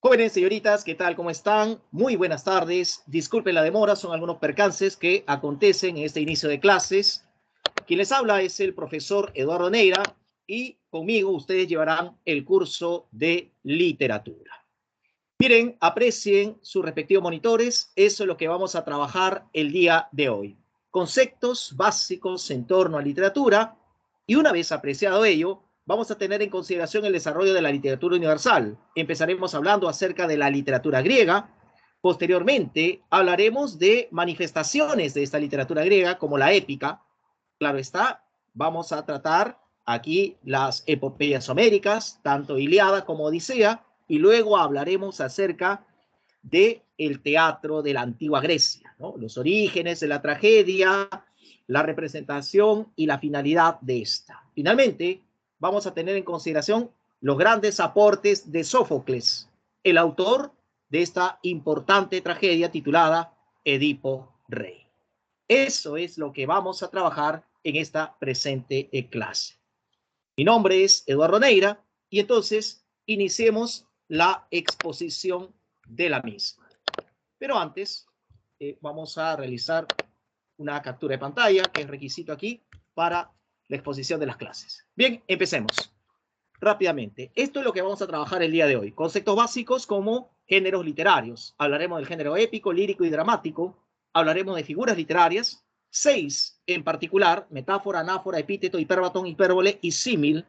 Jóvenes, señoritas, ¿qué tal? ¿Cómo están? Muy buenas tardes. Disculpen la demora, son algunos percances que acontecen en este inicio de clases. Quien les habla es el profesor Eduardo Neira y conmigo ustedes llevarán el curso de literatura. Miren, aprecien sus respectivos monitores. Eso es lo que vamos a trabajar el día de hoy. Conceptos básicos en torno a literatura y una vez apreciado ello, vamos a tener en consideración el desarrollo de la literatura universal. Empezaremos hablando acerca de la literatura griega. Posteriormente, hablaremos de manifestaciones de esta literatura griega, como la épica. Claro está, vamos a tratar aquí las epopeyas homéricas, tanto Ilíada como Odisea, y luego hablaremos acerca del teatro de la antigua Grecia, ¿no? Los orígenes de la tragedia, la representación y la finalidad de esta. Finalmente, vamos a tener en consideración los grandes aportes de Sófocles, el autor de esta importante tragedia titulada Edipo Rey. Eso es lo que vamos a trabajar en esta presente clase. Mi nombre es Eduardo Neira y entonces iniciemos la exposición de la misma. Pero antes vamos a realizar una captura de pantalla, que es requisito aquí para la exposición de las clases. Bien, empecemos rápidamente. Esto es lo que vamos a trabajar el día de hoy. Conceptos básicos como géneros literarios. Hablaremos del género épico, lírico y dramático. Hablaremos de figuras literarias. 6 en particular: metáfora, anáfora, epíteto, hiperbatón, hipérbole y símil.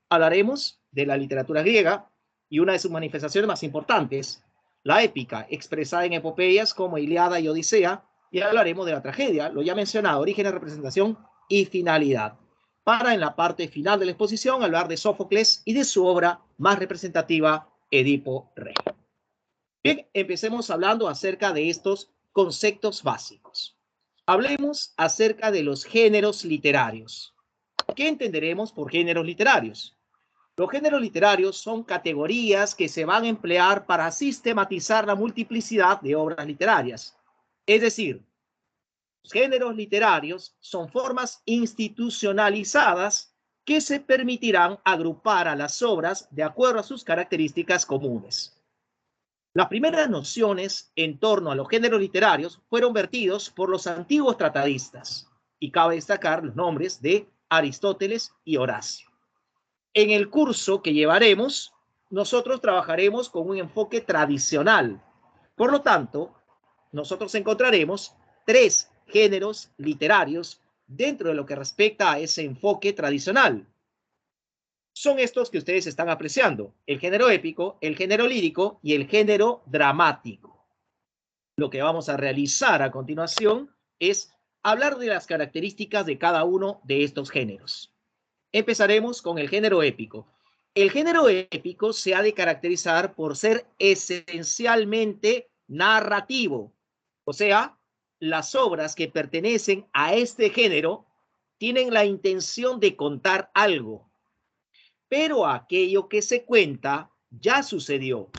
Hablaremos de la literatura griega y una de sus manifestaciones más importantes, la épica, expresada en epopeyas como Ilíada y Odisea, y hablaremos de la tragedia, lo ya mencionado, orígenes, representación y finalidad. Para en la parte final de la exposición hablar de Sófocles y de su obra más representativa, Edipo Rey. Bien, empecemos hablando acerca de estos conceptos básicos. Hablemos acerca de los géneros literarios. ¿Qué entenderemos por géneros literarios? Los géneros literarios son categorías que se van a emplear para sistematizar la multiplicidad de obras literarias. Es decir, los géneros literarios son formas institucionalizadas que se permitirán agrupar a las obras de acuerdo a sus características comunes. Las primeras nociones en torno a los géneros literarios fueron vertidos por los antiguos tratadistas, y cabe destacar los nombres de Aristóteles y Horacio. En el curso que llevaremos, nosotros trabajaremos con un enfoque tradicional. Por lo tanto, nosotros encontraremos 3 géneros literarios dentro de lo que respecta a ese enfoque tradicional. Son estos que ustedes están apreciando: el género épico, el género lírico y el género dramático. Lo que vamos a realizar a continuación es hablar de las características de cada uno de estos géneros. Empezaremos con el género épico. El género épico se ha de caracterizar por ser esencialmente narrativo. O sea, las obras que pertenecen a este género tienen la intención de contar algo, pero aquello que se cuenta ya sucedió.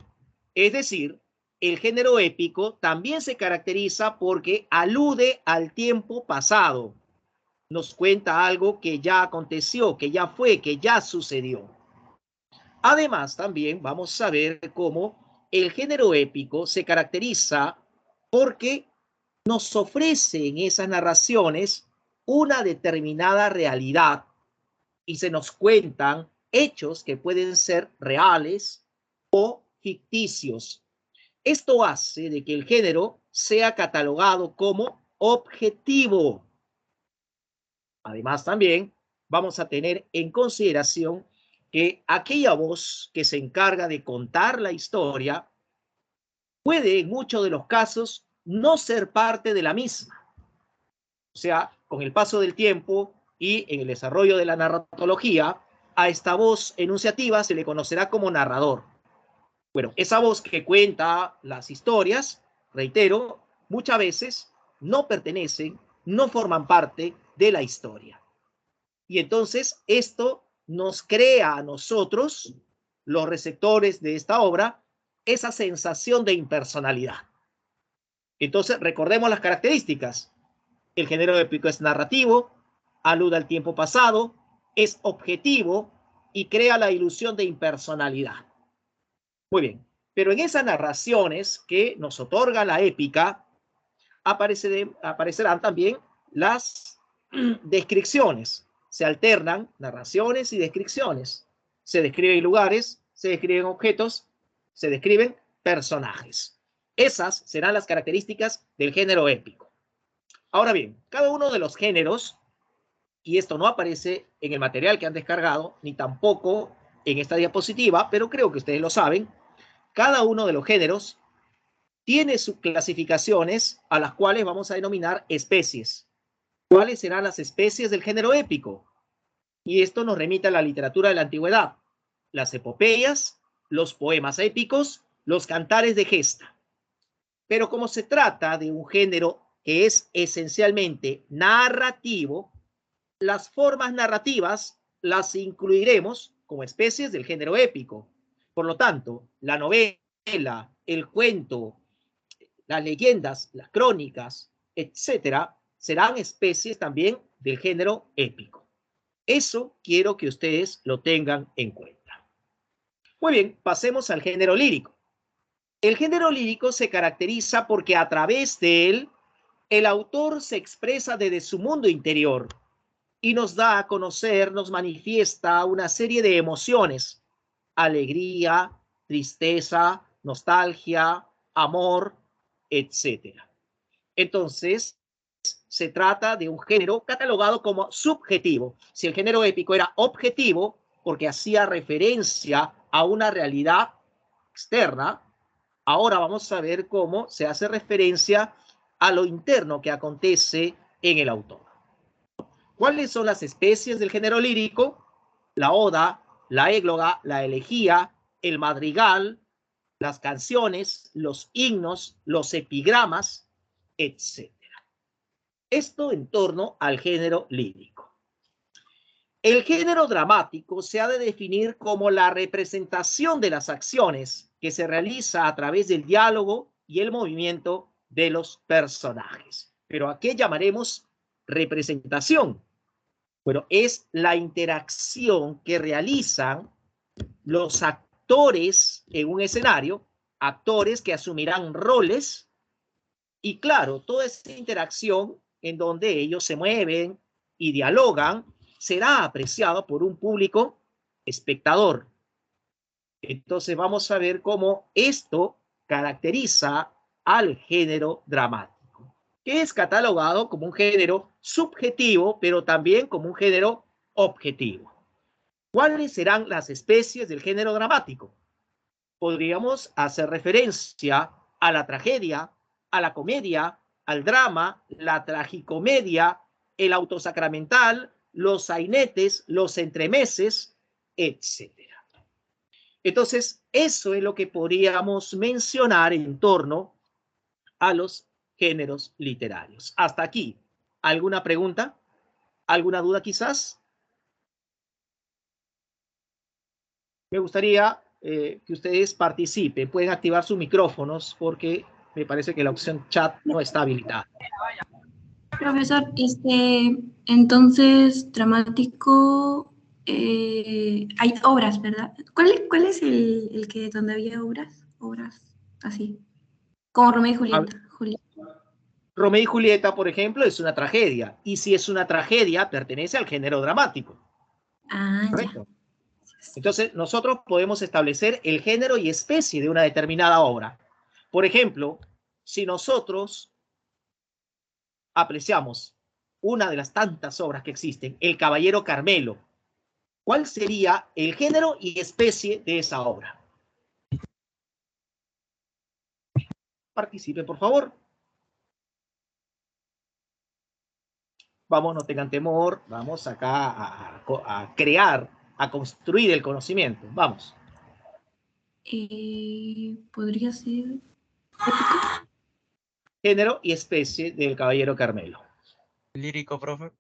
Es decir, el género épico también se caracteriza porque alude al tiempo pasado. Nos cuenta algo que ya aconteció, que ya fue, que ya sucedió. Además, también vamos a ver cómo el género épico se caracteriza porque nos ofrece en esas narraciones una determinada realidad y se nos cuentan hechos que pueden ser reales o ficticios. Esto hace de que el género sea catalogado como objetivo. Además, también vamos a tener en consideración que aquella voz que se encarga de contar la historia puede, en muchos de los casos, no ser parte de la misma. O sea, con el paso del tiempo y en el desarrollo de la narratología, a esta voz enunciativa se le conocerá como narrador. Bueno, esa voz que cuenta las historias, reitero, muchas veces no pertenecen, no forman parte de la historia. Y entonces esto nos crea a nosotros, los receptores de esta obra, esa sensación de impersonalidad. Entonces recordemos las características. El género épico es narrativo, alude al tiempo pasado, es objetivo y crea la ilusión de impersonalidad. Muy bien. Pero en esas narraciones que nos otorga la épica, aparecerán también las descripciones. Se alternan narraciones y descripciones. Se describen lugares, se describen objetos, se describen personajes. Esas serán las características del género épico. Ahora bien, cada uno de los géneros, y esto no aparece en el material que han descargado, ni tampoco en esta diapositiva, pero creo que ustedes lo saben, cada uno de los géneros tiene sus clasificaciones a las cuales vamos a denominar especies. ¿Cuáles serán las especies del género épico? Y esto nos remite a la literatura de la antigüedad. Las epopeyas, los poemas épicos, los cantares de gesta. Pero como se trata de un género que es esencialmente narrativo, las formas narrativas las incluiremos como especies del género épico. Por lo tanto, la novela, el cuento, las leyendas, las crónicas, etcétera, serán especies también del género épico. Eso quiero que ustedes lo tengan en cuenta. Muy bien, pasemos al género lírico. El género lírico se caracteriza porque a través de él el autor se expresa desde su mundo interior y nos da a conocer, nos manifiesta una serie de emociones: alegría, tristeza, nostalgia, amor, etcétera. Entonces, se trata de un género catalogado como subjetivo. Si el género épico era objetivo, porque hacía referencia a una realidad externa, ahora vamos a ver cómo se hace referencia a lo interno que acontece en el autor. ¿Cuáles son las especies del género lírico? La oda, la égloga, la elegía, el madrigal, las canciones, los himnos, los epigramas, etc. Esto en torno al género lírico. El género dramático se ha de definir como la representación de las acciones que se realiza a través del diálogo y el movimiento de los personajes. ¿Pero a qué llamaremos representación? Bueno, es la interacción que realizan los actores en un escenario, actores que asumirán roles, y claro, toda esta interacción en donde ellos se mueven y dialogan será apreciado por un público espectador. Entonces vamos a ver cómo esto caracteriza al género dramático, que es catalogado como un género subjetivo, pero también como un género objetivo. ¿Cuáles serán las especies del género dramático? Podríamos hacer referencia a la tragedia, a la comedia, al drama, la tragicomedia, el autosacramental, los sainetes, los entremeses, etc. Entonces, eso es lo que podríamos mencionar en torno a los géneros literarios. Hasta aquí. ¿Alguna pregunta? ¿Alguna duda quizás? Me gustaría que ustedes participen. Pueden activar sus micrófonos porque me parece que la opción chat no está habilitada. Profesor, entonces, dramático, hay obras, ¿verdad? ¿Cuál es el que donde había obras? Obras así, como Romeo y Julieta. Romeo y Julieta, por ejemplo, es una tragedia. Y si es una tragedia, pertenece al género dramático. Ah, ¿correcto? Ya. Entonces, nosotros podemos establecer el género y especie de una determinada obra. Por ejemplo, si nosotros apreciamos una de las tantas obras que existen, El Caballero Carmelo, ¿cuál sería el género y especie de esa obra? Participe, por favor. Vamos, no tengan temor, vamos acá a crear, a construir el conocimiento. Vamos. ¿Podría ser épico? Género y especie del Caballero Carmelo. Lírico, profe.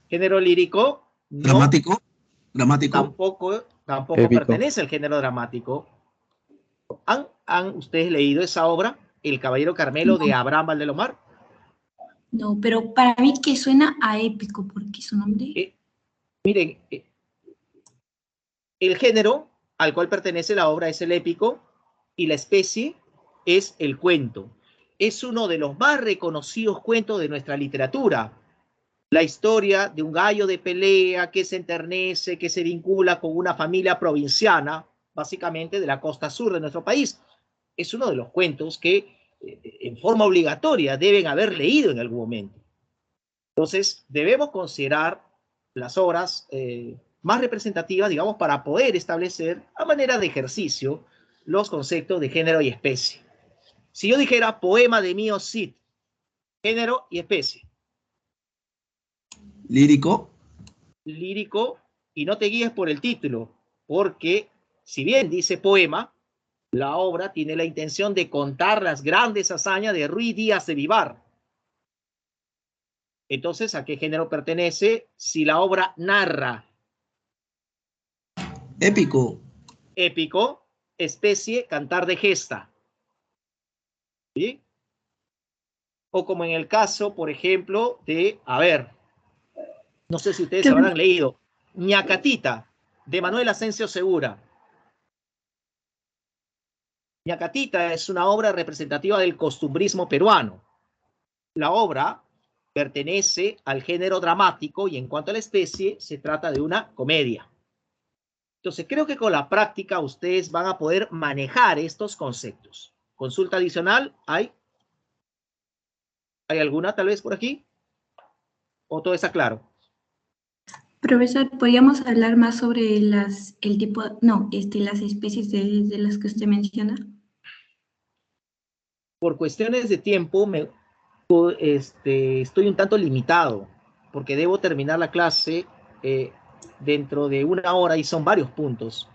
Género lírico. No, Dramático. Tampoco pertenece al género dramático. ¿Han ustedes leído esa obra, El Caballero Carmelo, de Abraham Valdelomar? No, pero para mí que suena a épico, porque su nombre... Miren, el género al cual pertenece la obra es el épico, y la especie es el cuento. Es uno de los más reconocidos cuentos de nuestra literatura. La historia de un gallo de pelea que se enternece, que se vincula con una familia provinciana, básicamente de la costa sur de nuestro país. Es uno de los cuentos que en forma obligatoria deben haber leído en algún momento. Entonces, debemos considerar las obras más representativas, digamos, para poder establecer a manera de ejercicio los conceptos de género y especie. Si yo dijera poema de Mío Cid, género y especie. Lírico. Lírico, y no te guíes por el título, porque si bien dice poema, la obra tiene la intención de contar las grandes hazañas de Ruy Díaz de Vivar. Entonces, ¿a qué género pertenece si la obra narra? Épico. Épico, especie, cantar de gesta. ¿Sí? O como en el caso, por ejemplo, de, a ver, no sé si ustedes habrán leído, Ñacatita, de Manuel Asensio Segura. Ñacatita es una obra representativa del costumbrismo peruano. La obra pertenece al género dramático y en cuanto a la especie, se trata de una comedia. Entonces, creo que con la práctica ustedes van a poder manejar estos conceptos. ¿Consulta adicional? ¿Hay alguna tal vez por aquí? ¿O todo está claro? Profesor, ¿podríamos hablar más sobre las especies de las que usted menciona? Por cuestiones de tiempo, estoy un tanto limitado, porque debo terminar la clase dentro de 1 hora y son varios puntos.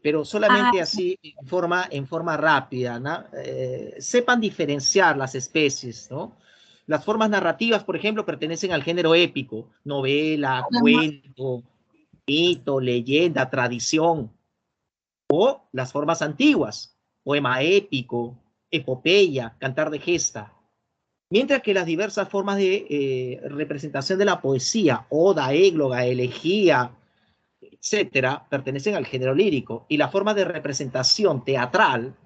Pero solamente así, en forma rápida, ¿no? Sepan diferenciar las especies, ¿no? Las formas narrativas, por ejemplo, pertenecen al género épico, novela, cuento, mito, leyenda, tradición, o las formas antiguas, poema épico, epopeya, cantar de gesta. Mientras que las diversas formas de representación de la poesía, oda, égloga, elegía, etcétera, pertenecen al género lírico. Y la forma de representación teatral,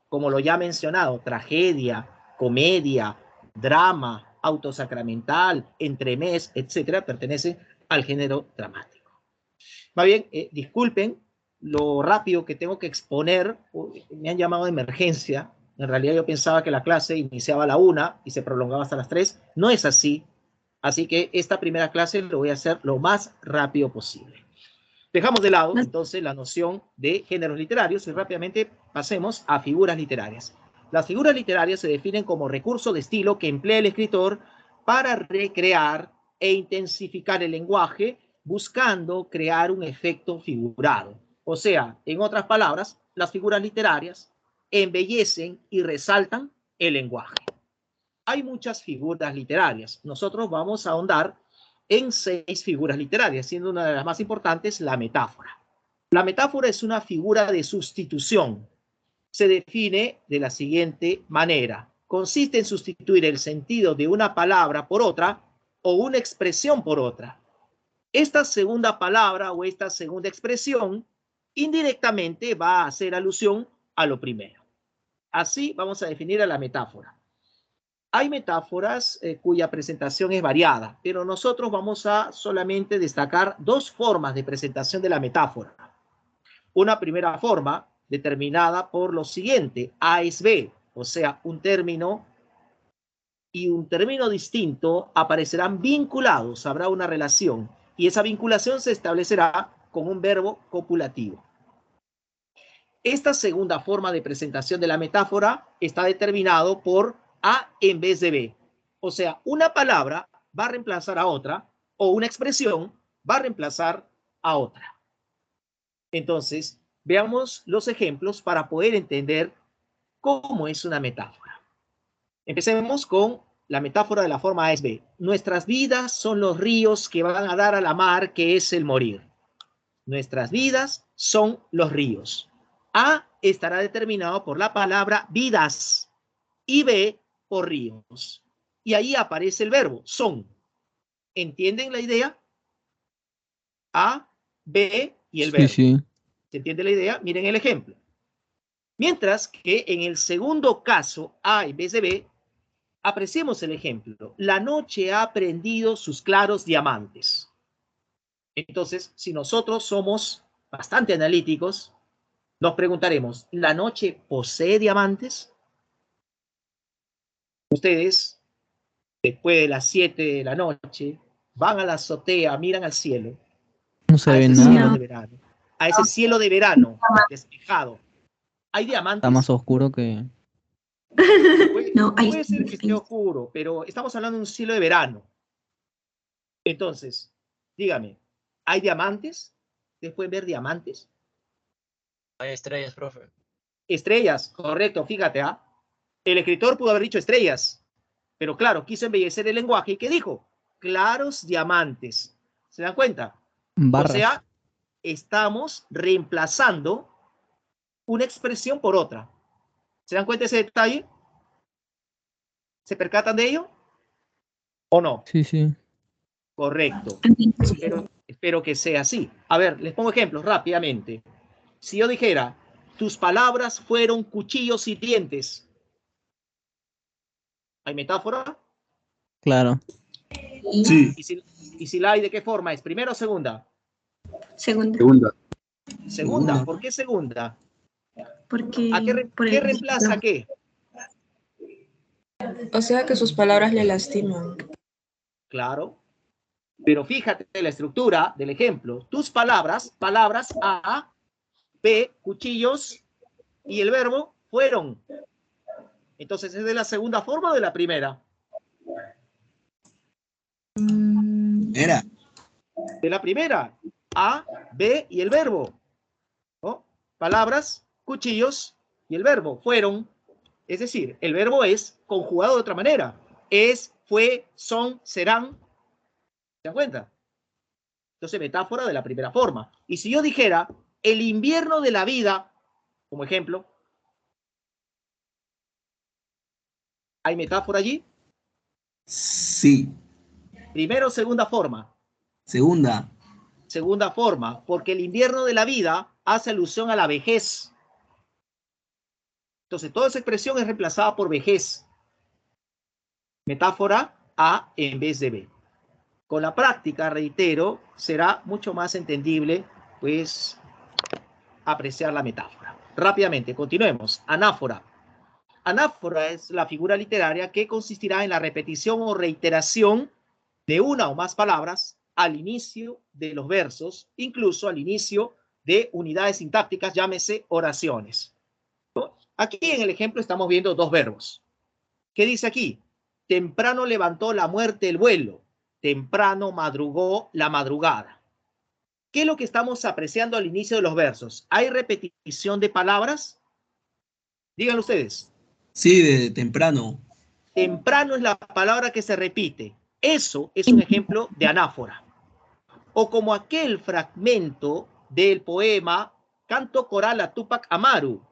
como lo ya mencionado, tragedia, comedia, drama, autosacramental, entremés, etcétera, pertenecen al género dramático. Más bien, disculpen lo rápido que tengo que exponer, me han llamado de emergencia. En realidad yo pensaba que la clase iniciaba a la 1 y se prolongaba hasta las 3. No es así. Así que esta primera clase lo voy a hacer lo más rápido posible. Dejamos de lado entonces la noción de géneros literarios y rápidamente pasemos a figuras literarias. Las figuras literarias se definen como recurso de estilo que emplea el escritor para recrear e intensificar el lenguaje, buscando crear un efecto figurado. O sea, en otras palabras, las figuras literarias embellecen y resaltan el lenguaje. Hay muchas figuras literarias. Nosotros vamos a ahondar en 6 figuras literarias, siendo una de las más importantes la metáfora. La metáfora es una figura de sustitución. Se define de la siguiente manera. Consiste en sustituir el sentido de una palabra por otra o una expresión por otra. Esta segunda palabra o esta segunda expresión indirectamente va a hacer alusión a lo primero. Así vamos a definir a la metáfora. Hay metáforas cuya presentación es variada, pero nosotros vamos a solamente destacar 2 formas de presentación de la metáfora. Una primera forma determinada por lo siguiente, A es B, o sea, un término y un término distinto aparecerán vinculados, habrá una relación, y esa vinculación se establecerá con un verbo copulativo. Esta segunda forma de presentación de la metáfora está determinado por A en vez de B. O sea, una palabra va a reemplazar a otra o una expresión va a reemplazar a otra. Entonces, veamos los ejemplos para poder entender cómo es una metáfora. Empecemos con la metáfora de la forma A es B. Nuestras vidas son los ríos que van a dar a la mar, que es el morir. Nuestras vidas son los ríos. A estará determinado por la palabra vidas y B por ríos. Y ahí aparece el verbo son. ¿Entienden la idea? A, B y el verbo. Sí. ¿Se entiende la idea? Miren el ejemplo. Mientras que en el segundo caso, A en vez de B, apreciemos el ejemplo. La noche ha prendido sus claros diamantes. Entonces, si nosotros somos bastante analíticos, nos preguntaremos, ¿la noche posee diamantes? Ustedes, después de las 7 de la noche, van a la azotea, miran al cielo, No se a ve ese cielo nada. de verano, a ese cielo de verano despejado. ¿Hay Está diamantes? más oscuro que... No, ahí Puede ser que esté oscuro, pero estamos hablando de un cielo de verano. Entonces, dígame, ¿hay diamantes? ¿Ustedes pueden ver diamantes? Hay estrellas, profe. Estrellas, correcto, fíjate, ¿ah? El escritor pudo haber dicho estrellas, pero claro, quiso embellecer el lenguaje y ¿qué dijo? Claros diamantes. ¿Se dan cuenta? O Barras. sea, estamos reemplazando una expresión por otra. ¿Se dan cuenta de ese detalle? ¿Se percatan de ello? ¿O no? Sí, sí. Correcto. Espero que sea así. A ver, les pongo ejemplos rápidamente. Si yo dijera, tus palabras fueron cuchillos y dientes, ¿hay metáfora? Claro. Sí. ¿Y si la hay, de qué forma es? ¿Primera o segunda? Segunda. Segunda. Segunda. ¿Por qué segunda? Porque ¿A qué reemplaza qué? O sea que sus palabras le lastiman. Claro. Pero fíjate la estructura del ejemplo. Tus palabras, palabras A, B, cuchillos, y el verbo fueron. Entonces, ¿es de la segunda forma o de la primera? Era. De la primera. A, B y el verbo. ¿No? Palabras, cuchillos y el verbo fueron. Es decir, el verbo es conjugado de otra manera. Es, fue, son, serán. ¿Se dan cuenta? Entonces, metáfora de la primera forma. Y si yo dijera, el invierno de la vida, como ejemplo, ¿hay metáfora allí? Sí. Primera o segunda forma. Segunda. Segunda forma, porque el invierno de la vida hace alusión a la vejez. Entonces, toda esa expresión es reemplazada por vejez. Metáfora A en vez de B. Con la práctica, reitero, será mucho más entendible, pues, apreciar la metáfora. Rápidamente, continuemos. Anáfora. Anáfora es la figura literaria que consistirá en la repetición o reiteración de una o más palabras al inicio de los versos, incluso al inicio de unidades sintácticas, llámese oraciones. Aquí en el ejemplo estamos viendo dos verbos. ¿Qué dice aquí? Temprano levantó la muerte el vuelo, temprano madrugó la madrugada. ¿Qué es lo que estamos apreciando al inicio de los versos? ¿Hay repetición de palabras? Díganlo ustedes. Sí, de temprano. Temprano es la palabra que se repite. Eso es un ejemplo de anáfora. O como aquel fragmento del poema Canto Coral a Túpac Amaru,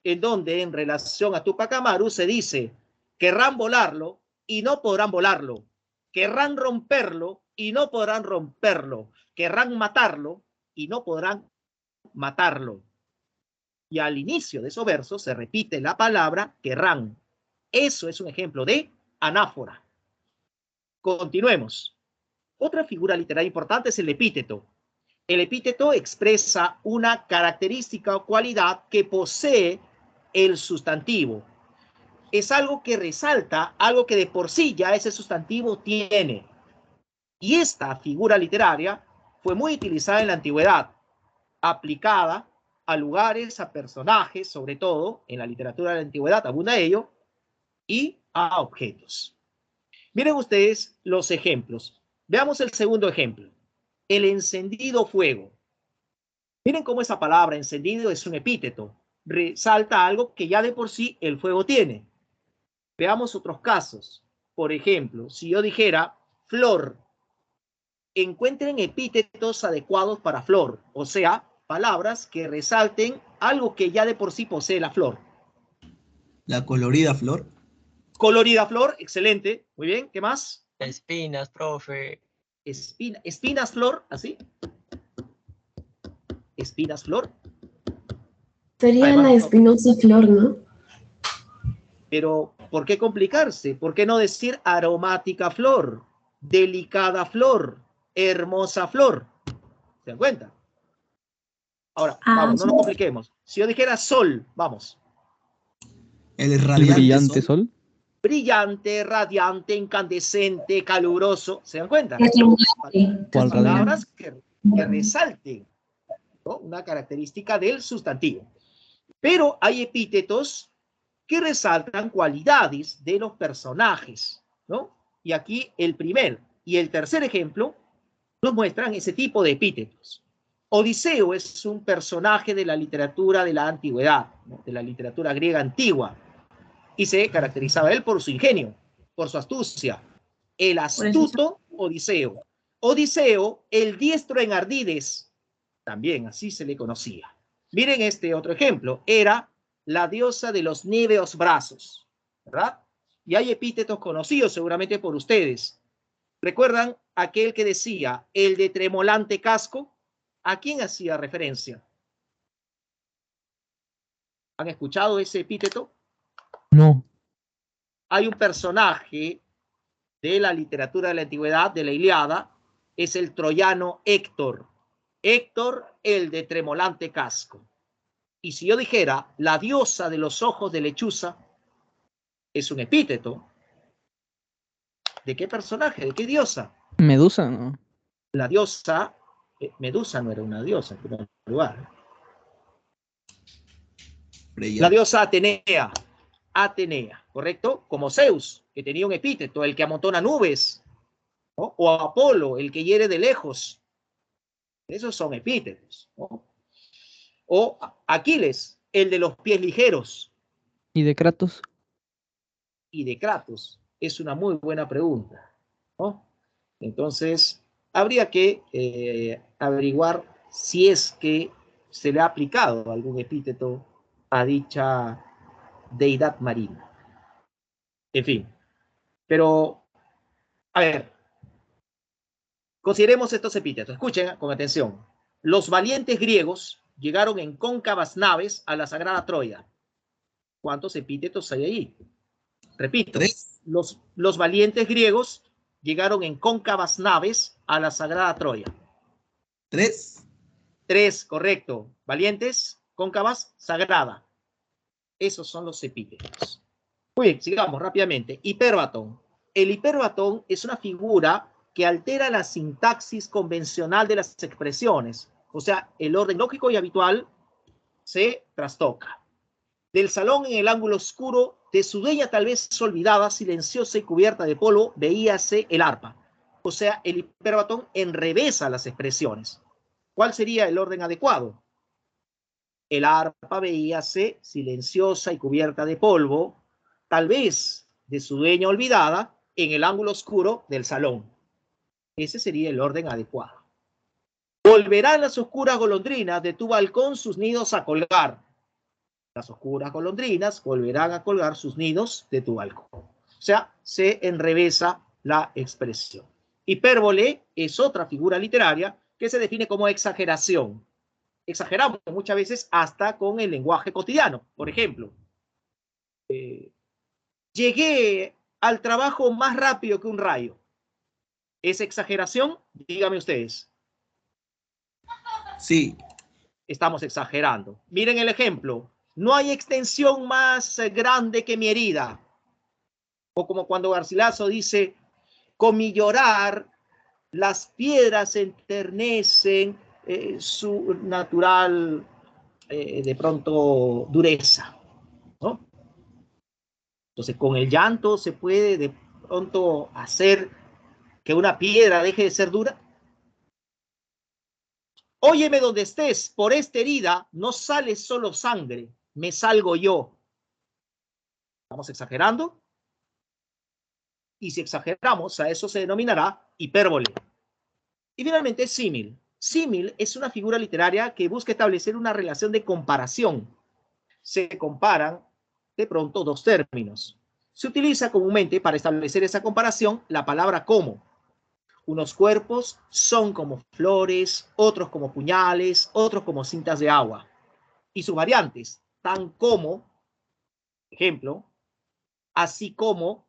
en donde en relación a Túpac Amaru se dice, querrán volarlo y no podrán volarlo, querrán romperlo y no podrán romperlo, querrán matarlo y no podrán matarlo. Y al inicio de esos versos se repite la palabra querrán. Eso es un ejemplo de anáfora. Continuemos. Otra figura literaria importante es el epíteto. El epíteto expresa una característica o cualidad que posee el sustantivo. Es algo que resalta algo que de por sí ya ese sustantivo tiene. Y esta figura literaria fue muy utilizada en la antigüedad, aplicada a lugares, a personajes, sobre todo en la literatura de la antigüedad, abunda ello, y a objetos. Miren ustedes los ejemplos. Veamos el segundo ejemplo. El encendido fuego. Miren cómo esa palabra encendido es un epíteto. Resalta algo que ya de por sí el fuego tiene. Veamos otros casos. Por ejemplo, si yo dijera flor, encuentren epítetos adecuados para flor, o sea, palabras que resalten algo que ya de por sí posee la flor. La colorida flor. Colorida flor, excelente. Muy bien, ¿qué más? Espinas, profe. Espinas flor, así. Espinas flor. Sería Además, la espinosa flor, ¿no? pero ¿por qué complicarse? ¿Por qué no decir aromática flor, delicada flor, hermosa flor? ¿Se dan cuenta? Ahora, vamos, no nos compliquemos. Si yo dijera sol, vamos. El El radiante brillante sol. sol. Brillante, radiante, incandescente, caluroso. ¿Se dan cuenta? Deslumbrante. ¿Cuál Palabras que resalten, ¿no? Una característica del sustantivo. Pero hay epítetos que resaltan cualidades de los personajes, ¿no? Y aquí el primer y el tercer ejemplo nos muestran ese tipo de epítetos. Odiseo es un personaje de la literatura de la antigüedad, ¿no? De la literatura griega antigua, y se caracterizaba él por su ingenio, por su astucia. El astuto Odiseo. Odiseo, el diestro en ardides, también así se le conocía. Miren este otro ejemplo. Era la diosa de los níveos brazos, ¿verdad? Y hay epítetos conocidos seguramente por ustedes. ¿Recuerdan aquel que decía el de tremolante casco? ¿A quién hacía referencia? ¿Han escuchado ese epíteto? No. Hay un personaje de la literatura de la antigüedad, de la Ilíada, es el troyano Héctor. Héctor, el de tremolante casco. Y si yo dijera la diosa de los ojos de lechuza, es un epíteto. ¿De qué personaje? ¿De qué diosa? Medusa, ¿no? La diosa, Medusa no era una diosa en primer lugar. La diosa Atenea. Atenea, ¿correcto? Como Zeus, que tenía un epíteto, el que amontona nubes, ¿no? O Apolo, el que hiere de lejos. Esos son epítetos, ¿no? O Aquiles, el de los pies ligeros. ¿Y de Kratos? Y de Kratos, es una muy buena pregunta, ¿no? Entonces, habría que averiguar si es que se le ha aplicado algún epíteto a dicha deidad marina. En fin, pero, a ver, consideremos estos epítetos. Escuchen con atención. Los valientes griegos llegaron en cóncavas naves a la sagrada Troya. ¿Cuántos epítetos hay ahí? Repito, los valientes griegos llegaron en cóncavas naves a la sagrada Troya. 3. 3, correcto. Valientes, cóncavas, sagrada. Esos son los epítetos. Muy bien, sigamos rápidamente. Hipérbatón. El hipérbatón es una figura que altera la sintaxis convencional de las expresiones. O sea, el orden lógico y habitual se trastoca. Del salón en el ángulo oscuro, de su dueña tal vez olvidada, silenciosa y cubierta de polvo, veíase el arpa. O sea, el hipérbatón enrevesa las expresiones. ¿Cuál sería el orden adecuado? El arpa veíase silenciosa y cubierta de polvo, tal vez de su dueña olvidada, en el ángulo oscuro del salón. Ese sería el orden adecuado. Volverán las oscuras golondrinas de tu balcón sus nidos a colgar. Las oscuras golondrinas volverán a colgar sus nidos de tu balcón. O sea, se enrevesa la expresión. Hipérbole es otra figura literaria que se define como exageración. Exageramos muchas veces hasta con el lenguaje cotidiano. Por ejemplo, llegué al trabajo más rápido que un rayo. ¿Es exageración? Díganme ustedes. Sí. Estamos exagerando. Miren el ejemplo. No hay extensión más grande que mi herida. O como cuando Garcilaso dice, con mi llorar las piedras enternecen su natural, de pronto, dureza, ¿no? Entonces, con el llanto se puede de pronto hacer que una piedra deje de ser dura. Óyeme donde estés, por esta herida no sale solo sangre, me salgo yo. ¿Estamos exagerando? Y si exageramos, a eso se denominará hipérbole. Y finalmente, símil. Símil es una figura literaria que busca establecer una relación de comparación. Se comparan de pronto dos términos. Se utiliza comúnmente para establecer esa comparación la palabra como. Unos cuerpos son como flores, otros como puñales, otros como cintas de agua. y sus variantes, tan como, ejemplo, así como,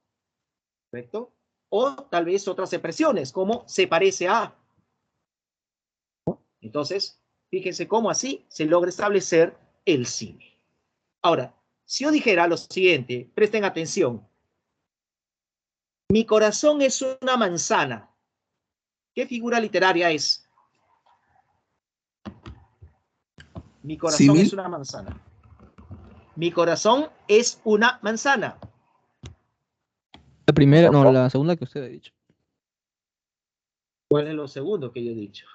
¿correcto? O tal vez otras expresiones, como se parece a. Entonces, fíjense cómo así se logra establecer el símil. Ahora, si yo dijera lo siguiente, presten atención. Mi corazón es una manzana. ¿Qué figura literaria es? Mi corazón ¿Símil? es una manzana. Mi corazón es una manzana. La primera, no, la segunda que usted ha dicho. ¿Cuál es lo segundo que yo he dicho?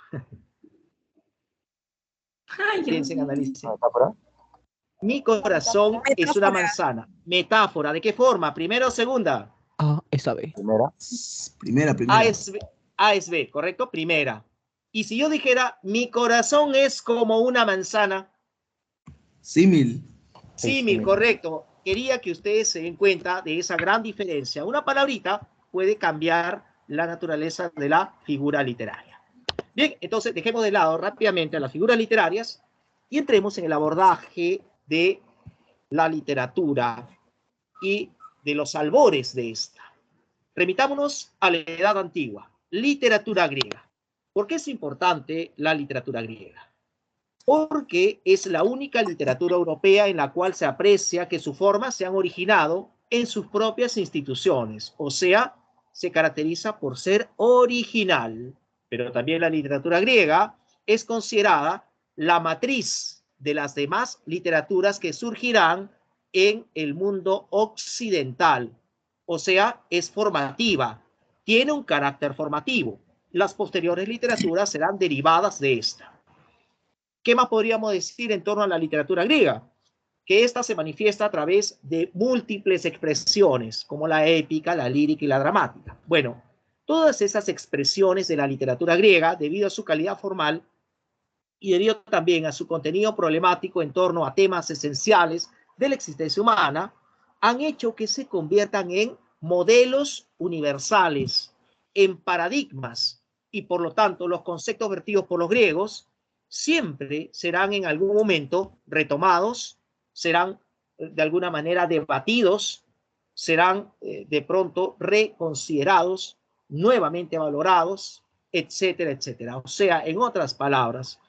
Ay, Dios Piensen, mío. analicen. Mi corazón es una manzana. Metáfora, ¿de qué forma? ¿Primera o segunda? Ah, esa B. Primera. A es B, ¿correcto? Primera. Y si yo dijera, mi corazón es como una manzana. Símil. Símil, correcto. Quería que ustedes se den cuenta de esa gran diferencia. Una palabrita puede cambiar la naturaleza de la figura literaria. Bien, entonces dejemos de lado rápidamente a las figuras literarias y entremos en el abordaje de la literatura y de los albores de esta. Remitámonos a la Edad Antigua, literatura griega. ¿Por qué es importante la literatura griega? Porque es la única literatura europea en la cual se aprecia que sus formas se han originado en sus propias instituciones, o sea, se caracteriza por ser original. Pero también la literatura griega es considerada la matriz de las demás literaturas que surgirán en el mundo occidental, o sea, es formativa, tiene un carácter formativo. Las posteriores literaturas serán derivadas de esta. ¿Qué más podríamos decir en torno a la literatura griega? Que ésta se manifiesta a través de múltiples expresiones, como la épica, la lírica y la dramática. Bueno, todas esas expresiones de la literatura griega, debido a su calidad formal y debido también a su contenido problemático en torno a temas esenciales de la existencia humana, han hecho que se conviertan en modelos universales, en paradigmas, y por lo tanto los conceptos vertidos por los griegos siempre serán en algún momento retomados, serán de alguna manera debatidos, serán de pronto reconsiderados, nuevamente valorados, etcétera, etcétera. O sea, en otras palabras,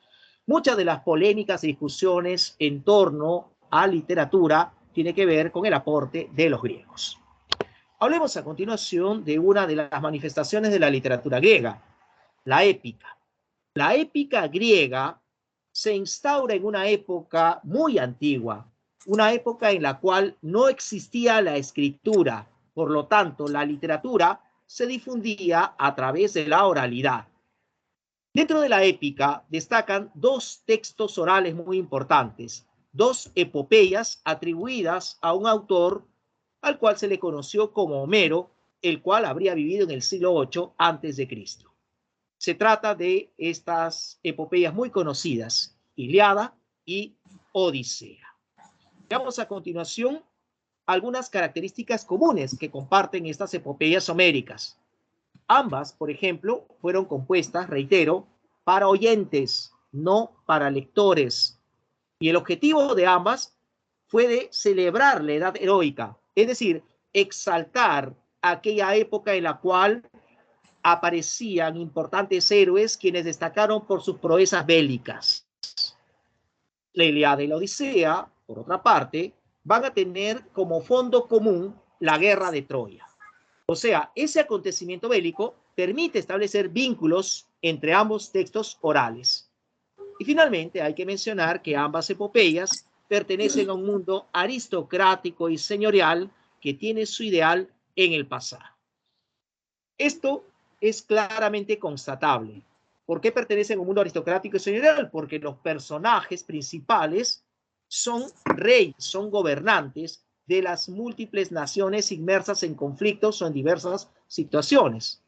muchas de las polémicas y discusiones en torno a literatura tiene que ver con el aporte de los griegos. Hablemos a continuación de una de las manifestaciones de la literatura griega, la épica. La épica griega se instaura en una época muy antigua, una época en la cual no existía la escritura, por lo tanto la literatura se difundía a través de la oralidad. Dentro de la épica destacan dos textos orales muy importantes, dos epopeyas atribuidas a un autor al cual se le conoció como Homero, el cual habría vivido en el siglo VIII a.C. Se trata de estas epopeyas muy conocidas, Ilíada y Odisea. Veamos a continuación algunas características comunes que comparten estas epopeyas homéricas. Ambas, por ejemplo, fueron compuestas, reitero, para oyentes, no para lectores. Y el objetivo de ambas fue de celebrar la edad heroica, es decir, exaltar aquella época en la cual aparecían importantes héroes quienes destacaron por sus proezas bélicas. La Ilíada y la Odisea, por otra parte, van a tener como fondo común la guerra de Troya. O sea, ese acontecimiento bélico permite establecer vínculos entre ambos textos orales. Y finalmente hay que mencionar que ambas epopeyas pertenecen a un mundo aristocrático y señorial que tiene su ideal en el pasado. Esto es claramente constatable. ¿Por qué pertenecen a un mundo aristocrático y señorial? Porque los personajes principales son reyes, son gobernantes de las múltiples naciones inmersas en conflictos o en diversas situaciones.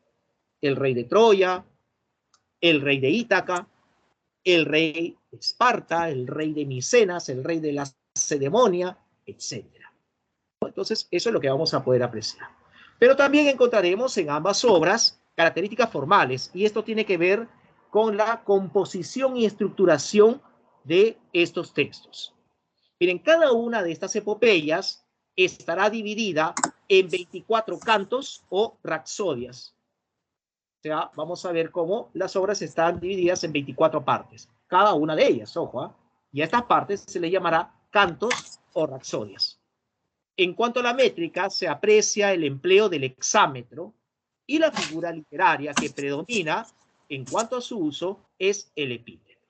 El rey de Troya, el rey de Ítaca, el rey de Esparta, el rey de Micenas, el rey de Lacedemonia, etc. Entonces, eso es lo que vamos a poder apreciar. Pero también encontraremos en ambas obras características formales, y esto tiene que ver con la composición y estructuración de estos textos. Miren, cada una de estas epopeyas estará dividida en 24 cantos o rapsodias. O sea, vamos a ver cómo las obras están divididas en 24 partes. Cada una de ellas, ojo, ¿eh? Y a estas partes se le llamará cantos o rapsodias. En cuanto a la métrica, se aprecia el empleo del hexámetro y la figura literaria que predomina en cuanto a su uso es el epíteto.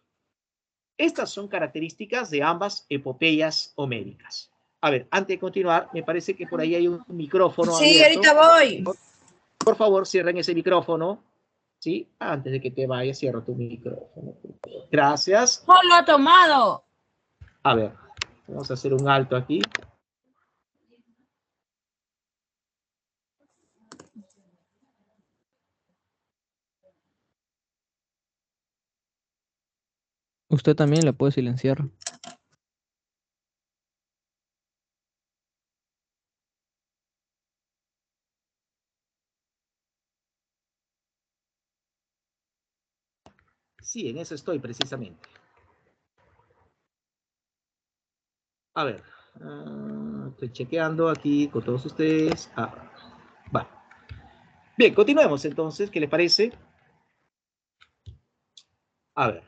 Estas son características de ambas epopeyas homéricas. A ver, antes de continuar, me parece que por ahí hay un micrófono Sí, abierto. ahorita voy. Por favor, cierren ese micrófono. ¿Sí? Antes de que te vayas, cierra tu micrófono. Gracias. ¡Oh, lo ha tomado! A ver, vamos a hacer un alto aquí. Usted también la puede silenciar. Sí, en eso estoy precisamente. A ver, estoy chequeando aquí con todos ustedes. Va. Bien, continuemos entonces, ¿qué les parece? A ver,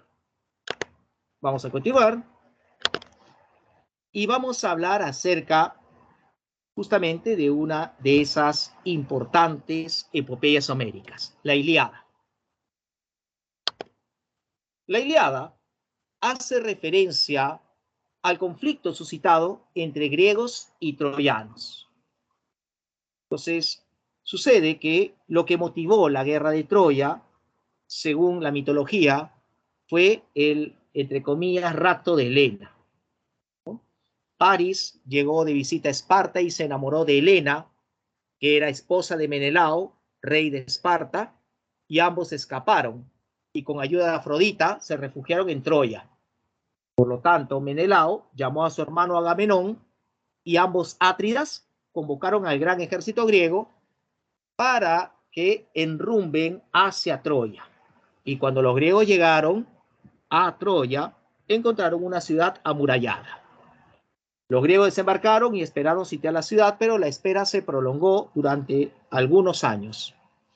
vamos a continuar. Y vamos a hablar acerca justamente de una de esas importantes epopeyas homéricas, la Ilíada. La Ilíada hace referencia al conflicto suscitado entre griegos y troyanos. Entonces, sucede que lo que motivó la guerra de Troya, según la mitología, fue el, entre comillas, rapto de Helena. París llegó de visita a Esparta y se enamoró de Helena, que era esposa de Menelao, rey de Esparta, y ambos escaparon, y con ayuda de Afrodita se refugiaron en Troya. Por lo tanto, Menelao llamó a su hermano Agamenón, y ambos átridas convocaron al gran ejército griego para que enrumben hacia Troya. Y cuando los griegos llegaron a Troya, encontraron una ciudad amurallada. Los griegos desembarcaron y esperaron sitiar la ciudad, pero la espera se prolongó durante algunos años.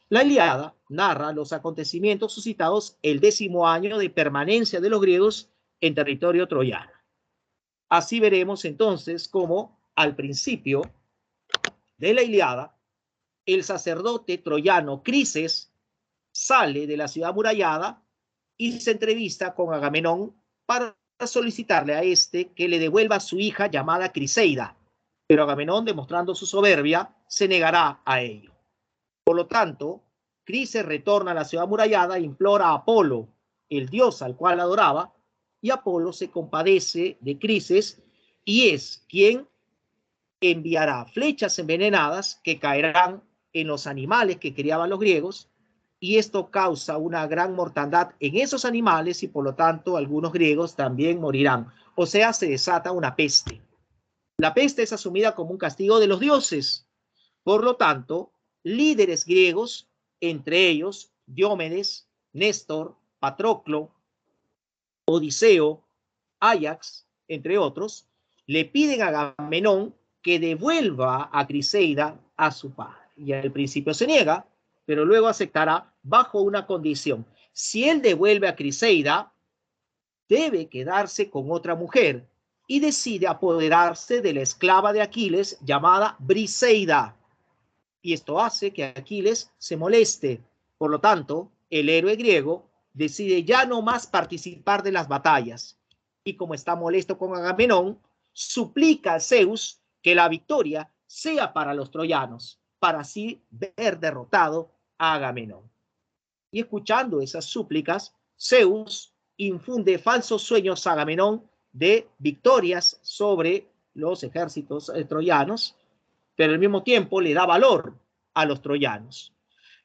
La Ilíada narra los acontecimientos suscitados el 10º año de permanencia de los griegos en territorio troyano. Así veremos entonces cómo al principio de la Ilíada, el sacerdote troyano Crises sale de la ciudad amurallada y se entrevista con Agamenón para solicitarle a este que le devuelva a su hija llamada Criseida, pero Agamenón, demostrando su soberbia, se negará a ello. Por lo tanto, Crises retorna a la ciudad amurallada e implora a Apolo, el dios al cual adoraba, y Apolo se compadece de Crises y es quien enviará flechas envenenadas que caerán en los animales que criaban los griegos, y esto causa una gran mortandad en esos animales y por lo tanto algunos griegos también morirán. O sea, se desata una peste. La peste es asumida como un castigo de los dioses. Por lo tanto, líderes griegos, entre ellos Diomedes, Néstor, Patroclo, Odiseo, Áyax, entre otros, le piden a Agamenón que devuelva a Criseida a su padre. Y al principio se niega, pero luego aceptará bajo una condición. Si él devuelve a Criseida, debe quedarse con otra mujer y decide apoderarse de la esclava de Aquiles llamada Briseida. Y esto hace que Aquiles se moleste. Por lo tanto, el héroe griego decide ya no más participar de las batallas. Y como está molesto con Agamenón, suplica a Zeus que la victoria sea para los troyanos, para así ver derrotado a Agamenón. Y escuchando esas súplicas, Zeus infunde falsos sueños a Agamenón de victorias sobre los ejércitos troyanos, pero al mismo tiempo le da valor a los troyanos.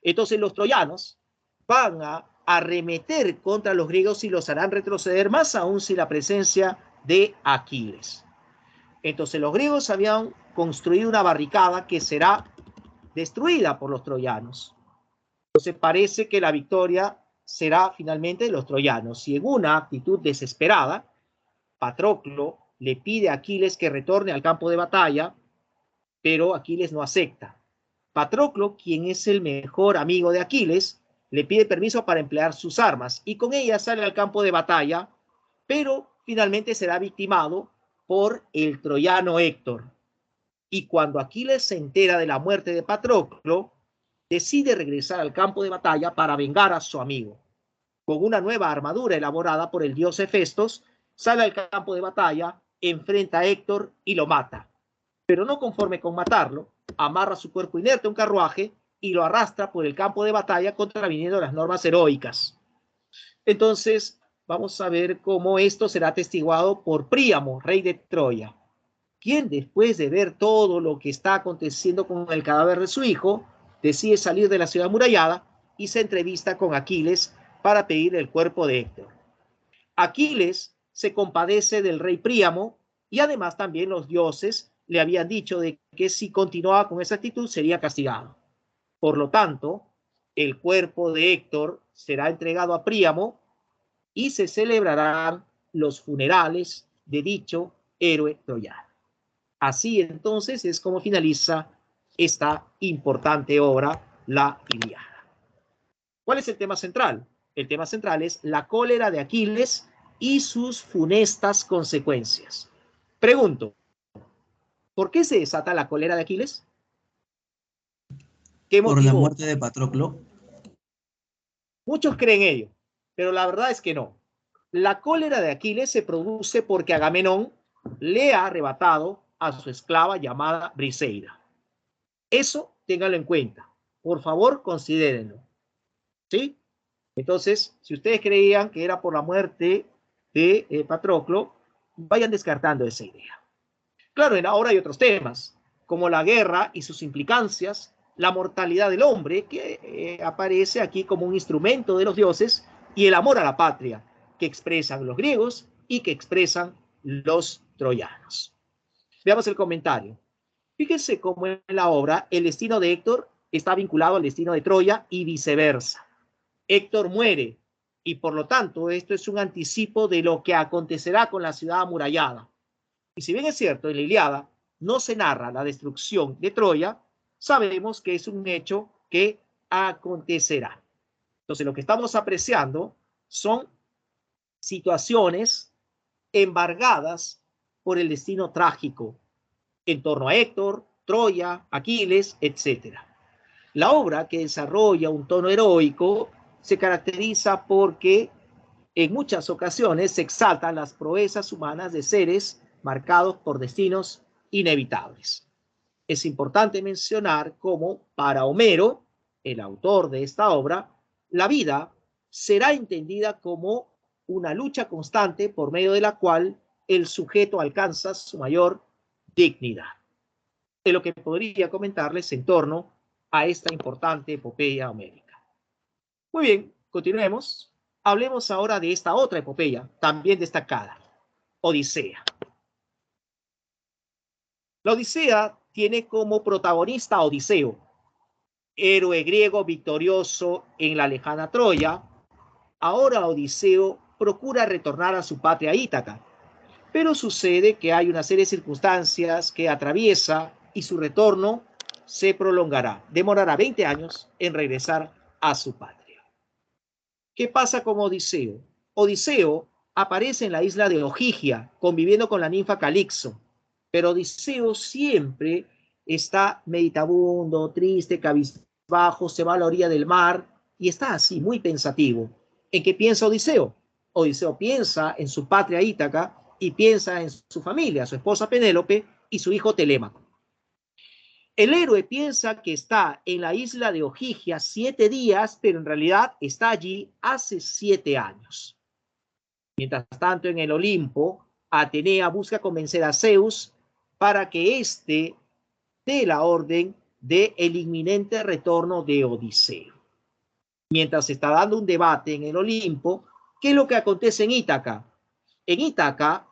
Entonces los troyanos van a arremeter contra los griegos y los harán retroceder, más aún sin la presencia de Aquiles. Entonces los griegos habían construido una barricada que será destruida por los troyanos. Entonces parece que la victoria será finalmente de los troyanos. Y en una actitud desesperada, Patroclo le pide a Aquiles que retorne al campo de batalla, pero Aquiles no acepta. Patroclo, quien es el mejor amigo de Aquiles, le pide permiso para emplear sus armas y con ella sale al campo de batalla, pero finalmente será victimado por el troyano Héctor. Y cuando Aquiles se entera de la muerte de Patroclo, decide regresar al campo de batalla para vengar a su amigo. Con una nueva armadura elaborada por el dios Hefestos, sale al campo de batalla, enfrenta a Héctor y lo mata. Pero no conforme con matarlo, amarra su cuerpo inerte a un carruaje y lo arrastra por el campo de batalla contraviniendo las normas heroicas. Entonces, vamos a ver cómo esto será atestiguado por Príamo, rey de Troya, quien después de ver todo lo que está aconteciendo con el cadáver de su hijo, decide salir de la ciudad amurallada y se entrevista con Aquiles para pedir el cuerpo de Héctor. Aquiles se compadece del rey Príamo y además también los dioses le habían dicho de que si continuaba con esa actitud sería castigado. Por lo tanto, el cuerpo de Héctor será entregado a Príamo y se celebrarán los funerales de dicho héroe troyano. Así entonces es como finaliza esta importante obra, la Ilíada. ¿Cuál es el tema central? El tema central es la cólera de Aquiles y sus funestas consecuencias. Pregunto, ¿por qué se desata la cólera de Aquiles? ¿Qué motivo? Por la muerte de Patroclo. Muchos creen ello, pero la verdad es que no. La cólera de Aquiles se produce porque Agamenón le ha arrebatado a su esclava llamada Briseida. Eso ténganlo en cuenta. Por favor, considérenlo. ¿Sí? Entonces, si ustedes creían que era por la muerte de Patroclo, vayan descartando esa idea. Claro, ahora hay otros temas, como la guerra y sus implicancias, la mortalidad del hombre, que aparece aquí como un instrumento de los dioses, y el amor a la patria, que expresan los griegos y que expresan los troyanos. Veamos el comentario. Fíjense cómo en la obra el destino de Héctor está vinculado al destino de Troya y viceversa. Héctor muere y por lo tanto esto es un anticipo de lo que acontecerá con la ciudad amurallada. Y si bien es cierto, en la Ilíada no se narra la destrucción de Troya, sabemos que es un hecho que acontecerá. Entonces lo que estamos apreciando son situaciones embargadas por el destino trágico en torno a Héctor, Troya, Aquiles, etc. La obra, que desarrolla un tono heroico, se caracteriza porque en muchas ocasiones se exaltan las proezas humanas de seres marcados por destinos inevitables. Es importante mencionar cómo para Homero, el autor de esta obra, la vida será entendida como una lucha constante por medio de la cual el sujeto alcanza su mayor dignidad. Es lo que podría comentarles en torno a esta importante epopeya homérica. Muy bien, continuemos. Hablemos ahora de esta otra epopeya, también destacada, Odisea. La Odisea tiene como protagonista a Odiseo, héroe griego victorioso en la lejana Troya. Ahora Odiseo procura retornar a su patria Ítaca, pero sucede que hay una serie de circunstancias que atraviesa y su retorno se prolongará. Demorará 20 años en regresar a su patria. ¿Qué pasa con Odiseo? Odiseo aparece en la isla de Ogygia, conviviendo con la ninfa Calixto, pero Odiseo siempre está meditabundo, triste, cabizbajo, se va a la orilla del mar y está así, muy pensativo. ¿En qué piensa Odiseo? Odiseo piensa en su patria Ítaca y piensa en su familia, su esposa Penélope y su hijo Telémaco. El héroe piensa que está en la isla de Ogygia 7 días, pero en realidad está allí hace 7 años. Mientras tanto, en el Olimpo, Atenea busca convencer a Zeus para que éste dé la orden del inminente retorno de Odiseo. Mientras se está dando un debate en el Olimpo, ¿qué es lo que acontece en Ítaca? En Ítaca,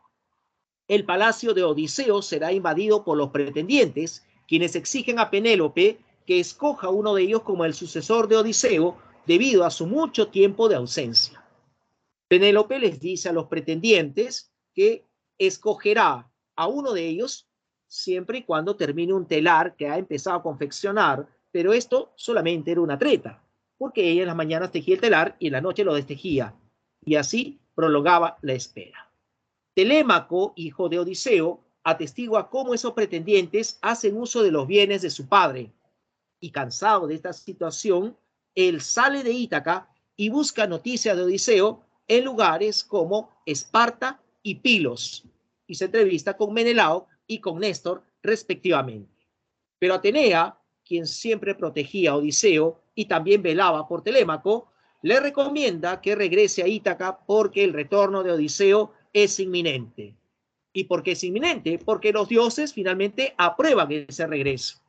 el palacio de Odiseo será invadido por los pretendientes, quienes exigen a Penélope que escoja uno de ellos como el sucesor de Odiseo debido a su mucho tiempo de ausencia. Penélope les dice a los pretendientes que escogerá a uno de ellos siempre y cuando termine un telar que ha empezado a confeccionar, pero esto solamente era una treta, porque ella en las mañanas tejía el telar y en la noche lo destejía, y así prolongaba la espera. Telémaco, hijo de Odiseo, atestigua cómo esos pretendientes hacen uso de los bienes de su padre, y cansado de esta situación, él sale de Ítaca y busca noticias de Odiseo en lugares como Esparta y Pilos, y se entrevista con Menelao y con Néstor respectivamente. Pero Atenea, quien siempre protegía a Odiseo y también velaba por Telémaco, le recomienda que regrese a Ítaca porque el retorno de Odiseo es inminente. ¿Y por qué es inminente? Porque los dioses finalmente aprueban ese regreso.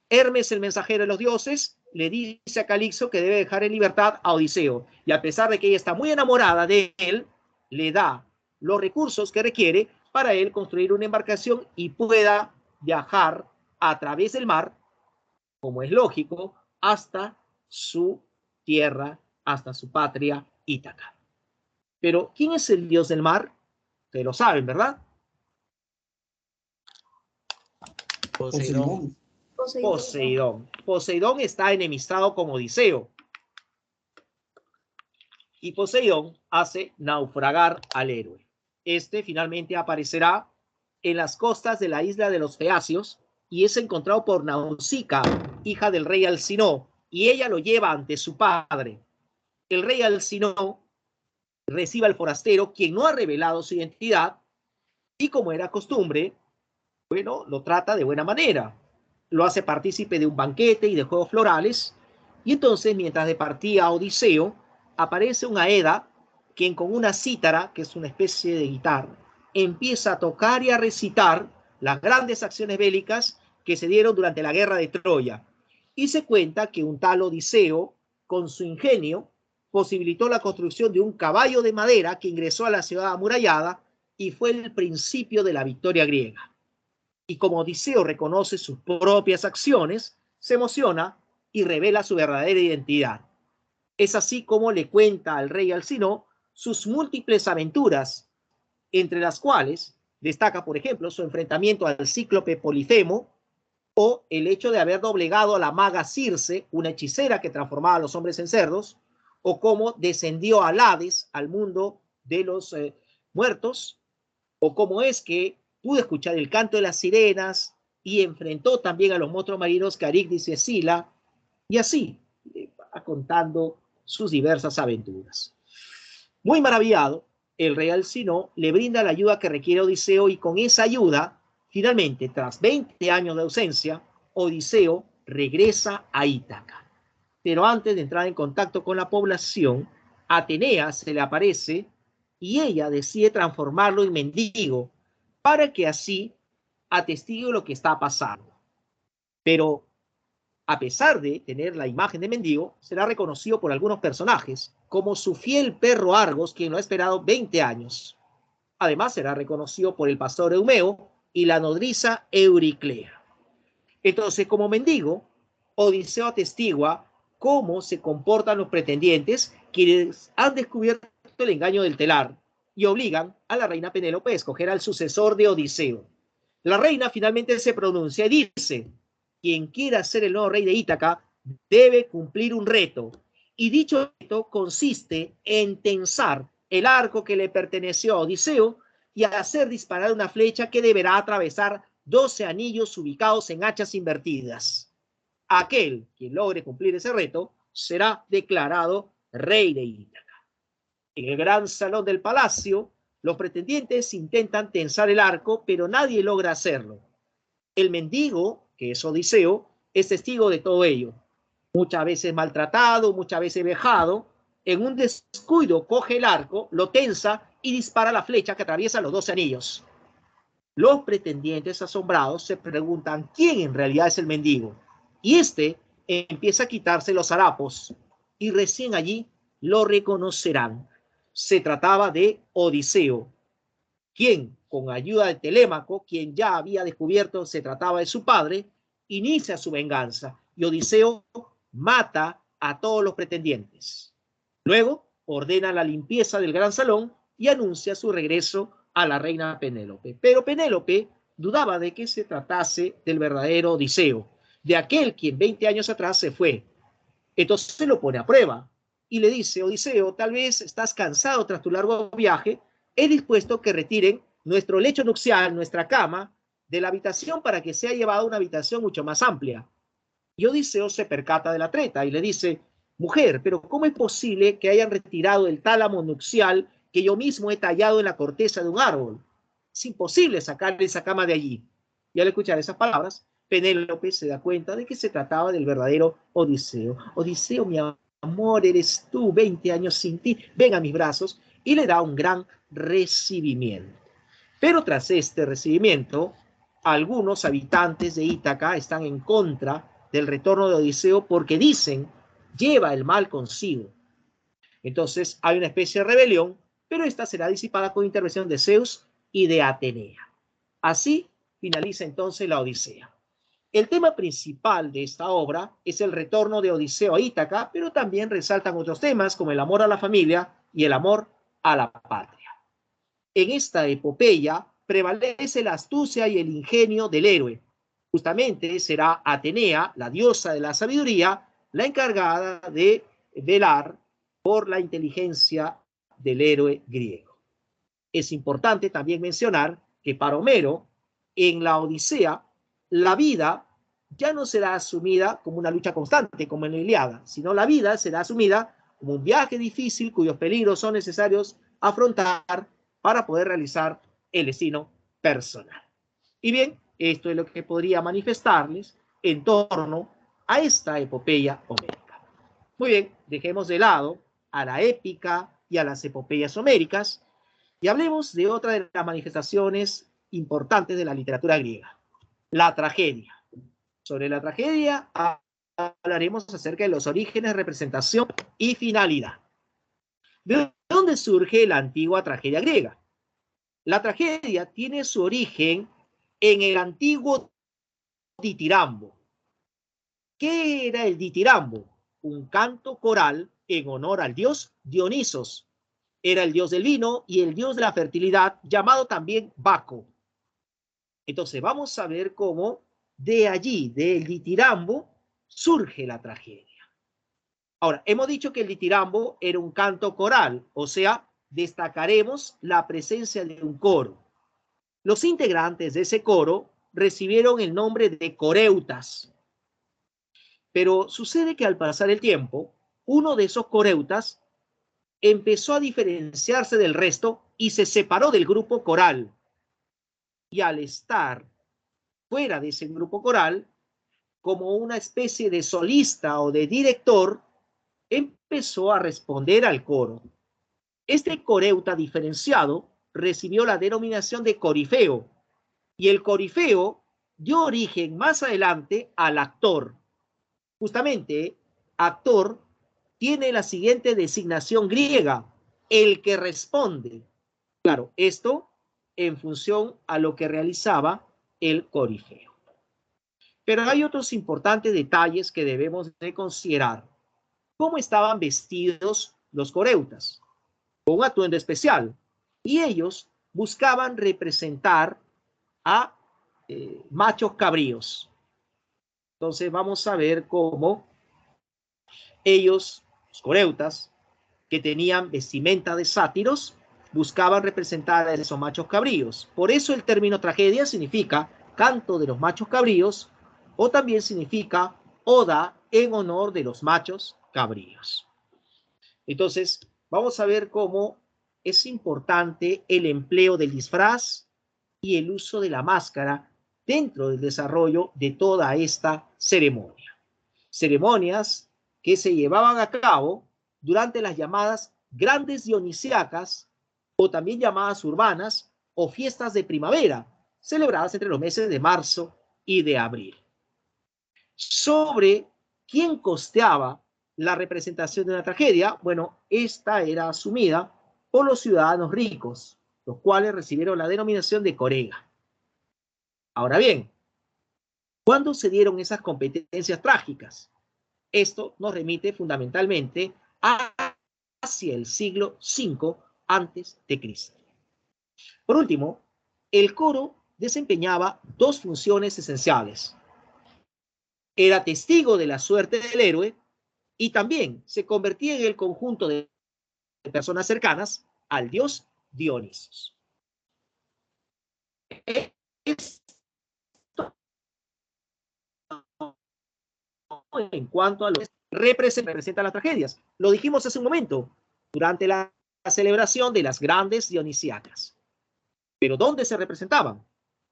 Hermes, el mensajero de los dioses, le dice a Calixto que debe dejar en libertad a Odiseo, y a pesar de que ella está muy enamorada de él, le da los recursos que requiere para él construir una embarcación y pueda viajar a través del mar, como es lógico, hasta su tierra, hasta su patria, Ítaca. Pero, ¿quién es el dios del mar? Ustedes lo saben, ¿verdad? Poseidón. Poseidón. Poseidón está enemistado con Odiseo. Y Poseidón hace naufragar al héroe. Este finalmente aparecerá en las costas de la isla de los Feacios y es encontrado por Nausica, hija del rey Alcinoo, y ella lo lleva ante su padre. El rey Alcinoo recibe al forastero, quien no ha revelado su identidad, y como era costumbre, bueno, lo trata de buena manera. Lo hace partícipe de un banquete y de juegos florales, y entonces, mientras departía Odiseo, aparece un Aeda, quien con una cítara, que es una especie de guitarra, empieza a tocar y a recitar las grandes acciones bélicas que se dieron durante la guerra de Troya. Y se cuenta que un tal Odiseo, con su ingenio, posibilitó la construcción de un caballo de madera que ingresó a la ciudad amurallada y fue el principio de la victoria griega. Y como Odiseo reconoce sus propias acciones, se emociona y revela su verdadera identidad. Es así como le cuenta al rey Alcinoo sus múltiples aventuras, entre las cuales destaca, por ejemplo, su enfrentamiento al cíclope Polifemo o el hecho de haber doblegado a la maga Circe, una hechicera que transformaba a los hombres en cerdos, o cómo descendió al Hades, al mundo de los muertos, o cómo es que pudo escuchar el canto de las sirenas y enfrentó también a los monstruos marinos Caribdis y Escila, y así va contando sus diversas aventuras. Muy maravillado, el rey Alcinoo le brinda la ayuda que requiere Odiseo y con esa ayuda, finalmente, tras 20 años de ausencia, Odiseo regresa a Ítaca. Pero antes de entrar en contacto con la población, Atenea se le aparece y ella decide transformarlo en mendigo para que así atestigue lo que está pasando. Pero a pesar de tener la imagen de mendigo, será reconocido por algunos personajes, como su fiel perro Argos, quien lo ha esperado 20 años. Además, será reconocido por el pastor Eumeo y la nodriza Euriclea. Entonces, como mendigo, Odiseo atestigua cómo se comportan los pretendientes, quienes han descubierto el engaño del telar y obligan a la reina Penélope a escoger al sucesor de Odiseo. La reina finalmente se pronuncia y dice: quien quiera ser el nuevo rey de Ítaca debe cumplir un reto. Y dicho reto consiste en tensar el arco que le perteneció a Odiseo y hacer disparar una flecha que deberá atravesar 12 anillos ubicados en hachas invertidas. Aquel quien logre cumplir ese reto será declarado rey de Ítaca. En el gran salón del palacio, los pretendientes intentan tensar el arco, pero nadie logra hacerlo. El mendigo, que es Odiseo, es testigo de todo ello. Muchas veces maltratado, muchas veces vejado, en un descuido coge el arco, lo tensa y dispara la flecha que atraviesa los 12 anillos. Los pretendientes asombrados se preguntan quién en realidad es el mendigo. Y este empieza a quitarse los harapos y recién allí lo reconocerán. Se trataba de Odiseo, quien, con ayuda de Telémaco, quien ya había descubierto se trataba de su padre, inicia su venganza y Odiseo mata a todos los pretendientes. Luego ordena la limpieza del gran salón y anuncia su regreso a la reina Penélope. Pero Penélope dudaba de que se tratase del verdadero Odiseo, de aquel quien 20 años atrás se fue. Entonces se lo pone a prueba y le dice: Odiseo, tal vez estás cansado tras tu largo viaje, he dispuesto que retiren nuestro lecho nupcial, nuestra cama, de la habitación para que sea llevado a una habitación mucho más amplia. Y Odiseo se percata de la treta y le dice: mujer, pero ¿cómo es posible que hayan retirado el tálamo nupcial que yo mismo he tallado en la corteza de un árbol? Es imposible sacar esa cama de allí. Y al escuchar esas palabras, Penélope se da cuenta de que se trataba del verdadero Odiseo. Odiseo, mi amor, eres tú, 20 años sin ti, ven a mis brazos, y le da un gran recibimiento. Pero tras este recibimiento, algunos habitantes de Ítaca están en contra del retorno de Odiseo porque dicen: lleva el mal consigo. Entonces hay una especie de rebelión, pero esta será disipada con intervención de Zeus y de Atenea. Así finaliza entonces la Odisea. El tema principal de esta obra es el retorno de Odiseo a Ítaca, pero también resaltan otros temas como el amor a la familia y el amor a la patria. En esta epopeya prevalece la astucia y el ingenio del héroe. Justamente será Atenea, la diosa de la sabiduría, la encargada de velar por la inteligencia del héroe griego. Es importante también mencionar que para Homero, en la Odisea, la vida ya no será asumida como una lucha constante, como en la Ilíada, sino la vida será asumida como un viaje difícil cuyos peligros son necesarios afrontar para poder realizar el destino personal. Y bien, esto es lo que podría manifestarles en torno a esta epopeya homérica. Muy bien, dejemos de lado a la épica y a las epopeyas homéricas y hablemos de otra de las manifestaciones importantes de la literatura griega, la tragedia. Sobre la tragedia hablaremos acerca de los orígenes, representación y finalidad. ¿De dónde surge la antigua tragedia griega? La tragedia tiene su origen en el antiguo ditirambo. ¿Qué era el ditirambo? Un canto coral en honor al dios Dionisos. Era el dios del vino y el dios de la fertilidad, llamado también Baco. Entonces vamos a ver cómo de allí, del ditirambo, surge la tragedia. Ahora, hemos dicho que el ditirambo era un canto coral, o sea, destacaremos la presencia de un coro. Los integrantes de ese coro recibieron el nombre de coreutas. Pero sucede que al pasar el tiempo, uno de esos coreutas empezó a diferenciarse del resto y se separó del grupo coral. Y al estar fuera de ese grupo coral, como una especie de solista o de director, empezó a responder al coro. Este coreuta diferenciado recibió la denominación de corifeo, y el corifeo dio origen más adelante al actor. Justamente, actor tiene la siguiente designación griega: el que responde. Claro, esto en función a lo que realizaba el corifeo. Pero hay otros importantes detalles que debemos de considerar. ¿Cómo estaban vestidos los coreutas? Con un atuendo especial. Y ellos buscaban representar a machos cabríos. Entonces vamos a ver cómo ellos, los coreutas, que tenían vestimenta de sátiros, buscaban representar a esos machos cabríos. Por eso el término tragedia significa canto de los machos cabríos, o también significa oda en honor de los machos cabríos. Entonces, vamos a ver cómo es importante el empleo del disfraz y el uso de la máscara dentro del desarrollo de toda esta ceremonia. Ceremonias que se llevaban a cabo durante las llamadas grandes dionisíacas, o también llamadas urbanas, o fiestas de primavera, celebradas entre los meses de marzo y de abril. Sobre quién costeaba la representación de una tragedia, bueno, esta era asumida por los ciudadanos ricos, los cuales recibieron la denominación de corega. Ahora bien, ¿cuándo se dieron esas competencias trágicas? Esto nos remite fundamentalmente hacia el siglo V antes de Cristo. Por último, el coro desempeñaba dos funciones esenciales. Era testigo de la suerte del héroe y también se convertía en el conjunto de personas cercanas al dios Dionisos. En cuanto a lo que representa las tragedias, lo dijimos hace un momento, durante la celebración de las grandes dionisíacas. Pero ¿dónde se representaban?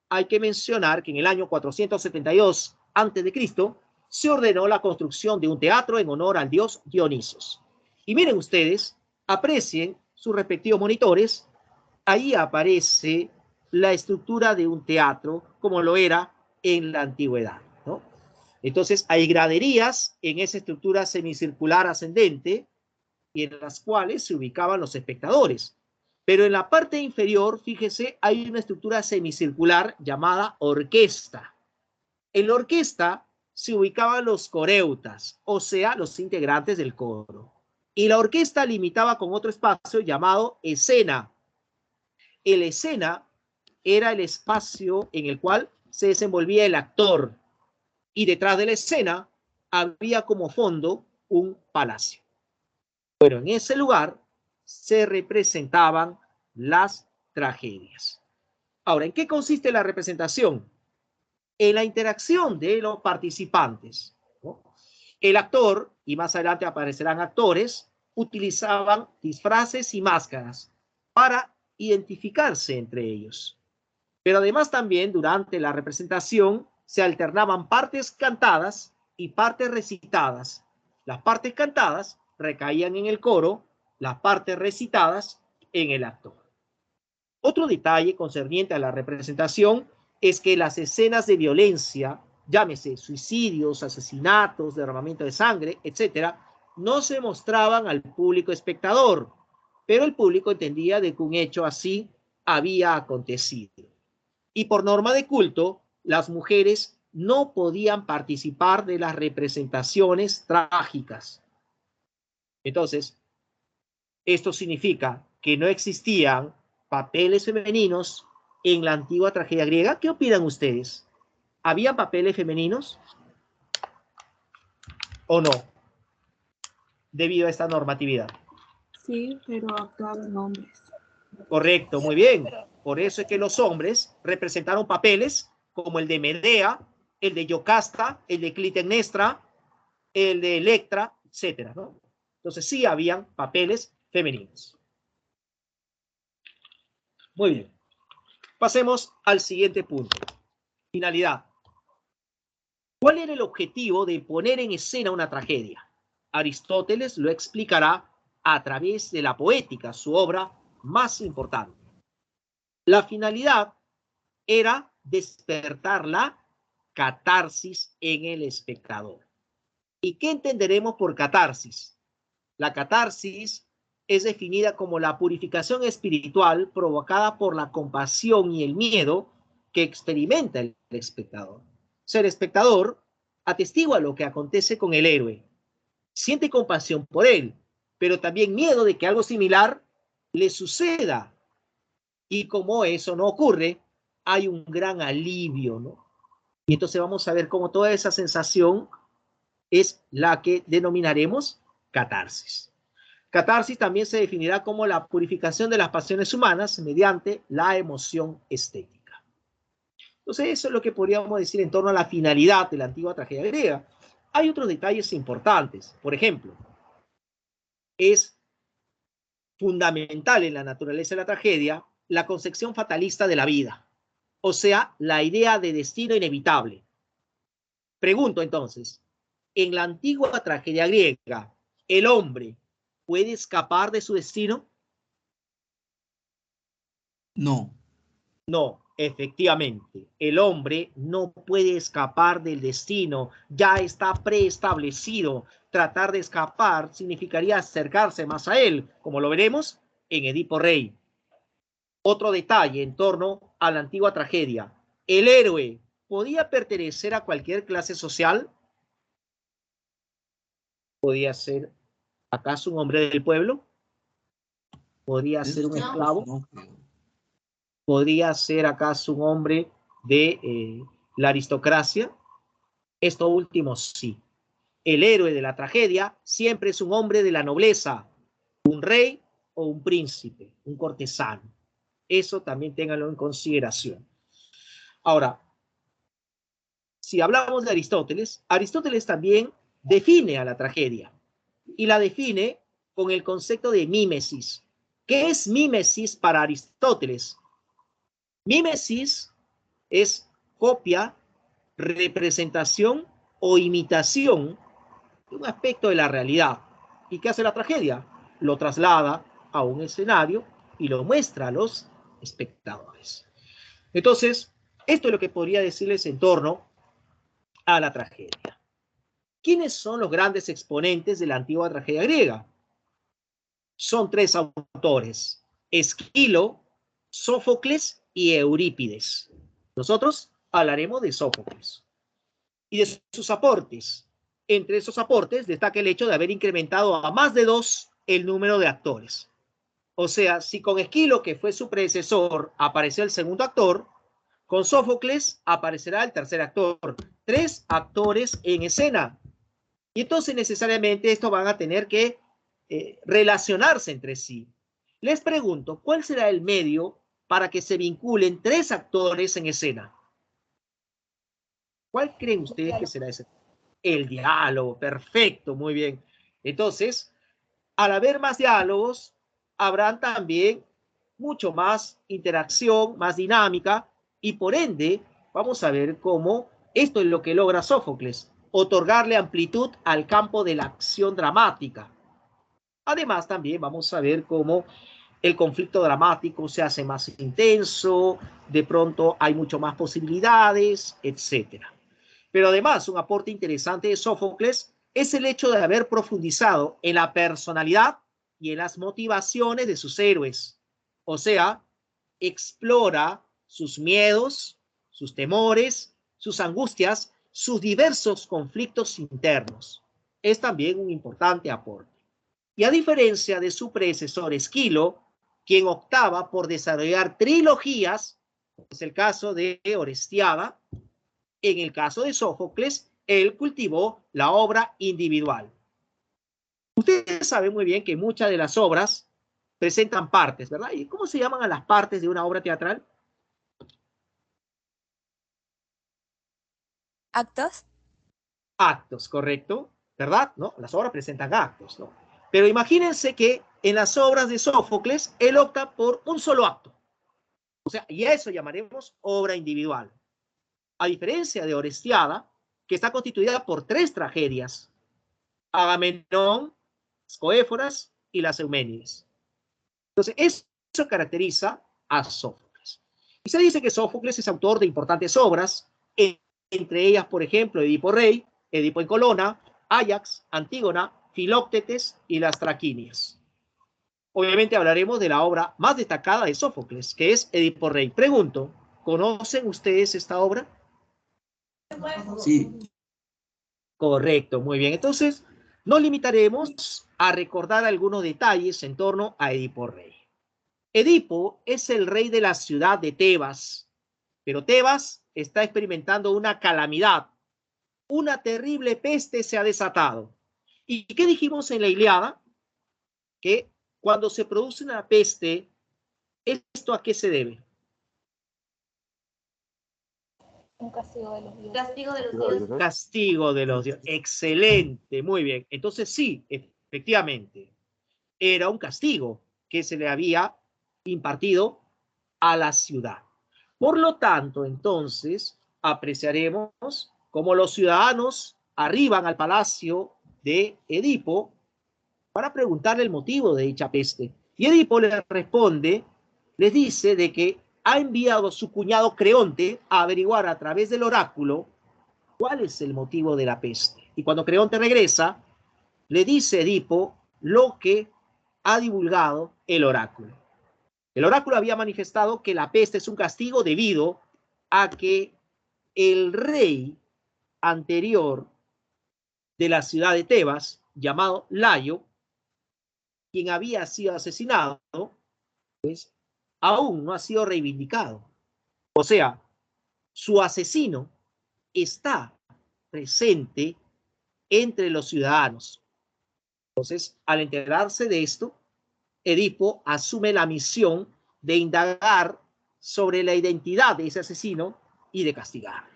Hay que mencionar que en el año 472 a.C. se ordenó la construcción de un teatro en honor al dios Dionisos. Y miren ustedes, aprecien sus respectivos monitores, ahí aparece la estructura de un teatro como lo era en la antigüedad, ¿no? Entonces hay graderías en esa estructura semicircular ascendente y en las cuales se ubicaban los espectadores. Pero en la parte inferior, fíjese, hay una estructura semicircular llamada orquesta. En la orquesta se ubicaban los coreutas, o sea, los integrantes del coro. Y la orquesta limitaba con otro espacio llamado escena. El escena era el espacio en el cual se desenvolvía el actor. Y detrás de la escena había como fondo un palacio. Bueno, en ese lugar se representaban las tragedias. Ahora, ¿en qué consiste la representación? En la interacción de los participantes, ¿no? El actor, y más adelante aparecerán actores, utilizaban disfraces y máscaras para identificarse entre ellos. Pero además también durante la representación se alternaban partes cantadas y partes recitadas. Las partes cantadas recaían en el coro, las partes recitadas en el actor. Otro detalle concerniente a la representación es que las escenas de violencia, llámese suicidios, asesinatos, derramamiento de sangre, etcétera, no se mostraban al público espectador, pero el público entendía de que un hecho así había acontecido. Y por norma de culto, las mujeres no podían participar de las representaciones trágicas. Entonces, esto significa que no existían papeles femeninos en la antigua tragedia griega. ¿Qué opinan ustedes? ¿Había papeles femeninos o no? Debido a esta normatividad. Sí, pero actuaban hombres. Correcto, muy bien. Por eso es que los hombres representaron papeles como el de Medea, el de Yocasta, el de Clitemnestra, el de Electra, etcétera, ¿no? Entonces sí habían papeles femeninos. Muy bien. Pasemos al siguiente punto. Finalidad. ¿Cuál era el objetivo de poner en escena una tragedia? Aristóteles lo explicará a través de la poética, su obra más importante. La finalidad era despertar la catarsis en el espectador. ¿Y qué entenderemos por catarsis? La catarsis es definida como la purificación espiritual provocada por la compasión y el miedo que experimenta el espectador. O sea, el espectador atestigua lo que acontece con el héroe, siente compasión por él, pero también miedo de que algo similar le suceda. Y como eso no ocurre, hay un gran alivio, ¿no? Y entonces vamos a ver cómo toda esa sensación es la que denominaremos catarsis. Catarsis también se definirá como la purificación de las pasiones humanas mediante la emoción estética. Entonces, eso es lo que podríamos decir en torno a la finalidad de la antigua tragedia griega. Hay otros detalles importantes. Por ejemplo, es fundamental en la naturaleza de la tragedia la concepción fatalista de la vida, o sea, la idea de destino inevitable. Pregunto entonces, en la antigua tragedia griega, ¿el hombre puede escapar de su destino? No. No, efectivamente, el hombre no puede escapar del destino, ya está preestablecido. Tratar de escapar significaría acercarse más a él, como lo veremos en Edipo Rey. Otro detalle en torno a la antigua tragedia. ¿El héroe podía pertenecer a cualquier clase social? ¿Podía ser acaso un hombre del pueblo? ¿Podía ser un esclavo? No creo. ¿Podría ser acaso un hombre de la aristocracia? Esto último sí. El héroe de la tragedia siempre es un hombre de la nobleza, un rey o un príncipe, un cortesano. Eso también ténganlo en consideración. Ahora, si hablamos de Aristóteles, Aristóteles también define a la tragedia y la define con el concepto de mímesis. ¿Qué es mímesis para Aristóteles? Mímesis es copia, representación o imitación de un aspecto de la realidad. ¿Y qué hace la tragedia? Lo traslada a un escenario y lo muestra a los espectadores. Entonces, esto es lo que podría decirles en torno a la tragedia. ¿Quiénes son los grandes exponentes de la antigua tragedia griega? Son tres autores: Esquilo, Sófocles y Eurípides. Nosotros hablaremos de Sófocles y de sus aportes. Entre esos aportes destaca el hecho de haber incrementado a más de 2 el número de actores. O sea, si con Esquilo, que fue su predecesor, apareció el segundo actor, con Sófocles aparecerá el tercer actor. 3 actores en escena. Y entonces necesariamente estos van a tener que relacionarse entre sí. Les pregunto, ¿cuál será el medio para que se vinculen 3 actores en escena? ¿Cuál creen ustedes que será ese? El diálogo, perfecto, muy bien. Entonces, al haber más diálogos, habrán también mucho más interacción, más dinámica, y por ende, vamos a ver cómo esto es lo que logra Sófocles, otorgarle amplitud al campo de la acción dramática. Además, también vamos a ver cómo el conflicto dramático se hace más intenso, de pronto hay mucho más posibilidades, etcétera. Pero además, un aporte interesante de Sófocles es el hecho de haber profundizado en la personalidad y en las motivaciones de sus héroes. O sea, explora sus miedos, sus temores, sus angustias, sus diversos conflictos internos. Es también un importante aporte. Y a diferencia de su predecesor Esquilo, quien optaba por desarrollar trilogías, es el caso de Orestiada, en el caso de Sófocles, él cultivó la obra individual. Ustedes saben muy bien que muchas de las obras presentan partes, ¿verdad? ¿Y cómo se llaman a las partes de una obra teatral? ¿Actos? Actos, correcto, ¿verdad? ¿No? Las obras presentan actos, ¿no? Pero imagínense que en las obras de Sófocles, él opta por un solo acto. O sea, y a eso llamaremos obra individual. A diferencia de Orestiada, que está constituida por 3 tragedias: Agamenón, Escoéforas y las Euménides. Entonces, eso caracteriza a Sófocles. Y se dice que Sófocles es autor de importantes obras, entre ellas, por ejemplo, Edipo Rey, Edipo en Colona, Áyax, Antígona, Filoctetes y las Traquinias. Obviamente hablaremos de la obra más destacada de Sófocles, que es Edipo Rey. Pregunto, ¿conocen ustedes esta obra? Sí. Correcto, muy bien. Entonces, nos limitaremos a recordar algunos detalles en torno a Edipo Rey. Edipo es el rey de la ciudad de Tebas, pero Tebas está experimentando una calamidad. Una terrible peste se ha desatado. ¿Y qué dijimos en la Ilíada? Que cuando se produce una peste, ¿esto a qué se debe? Un castigo de los dioses. Castigo de los dioses. Castigo de los dioses. Excelente, muy bien. Entonces sí, efectivamente, era un castigo que se le había impartido a la ciudad. Por lo tanto, entonces, apreciaremos cómo los ciudadanos arriban al palacio de Edipo para preguntarle el motivo de dicha peste. Y Edipo les responde, les dice de que ha enviado a su cuñado Creonte a averiguar a través del oráculo cuál es el motivo de la peste. Y cuando Creonte regresa, le dice Edipo lo que ha divulgado el oráculo. El oráculo había manifestado que la peste es un castigo debido a que el rey anterior de la ciudad de Tebas, llamado Layo, quien había sido asesinado, pues aún no ha sido reivindicado. O sea, su asesino está presente entre los ciudadanos. Entonces, al enterarse de esto, Edipo asume la misión de indagar sobre la identidad de ese asesino y de castigarlo.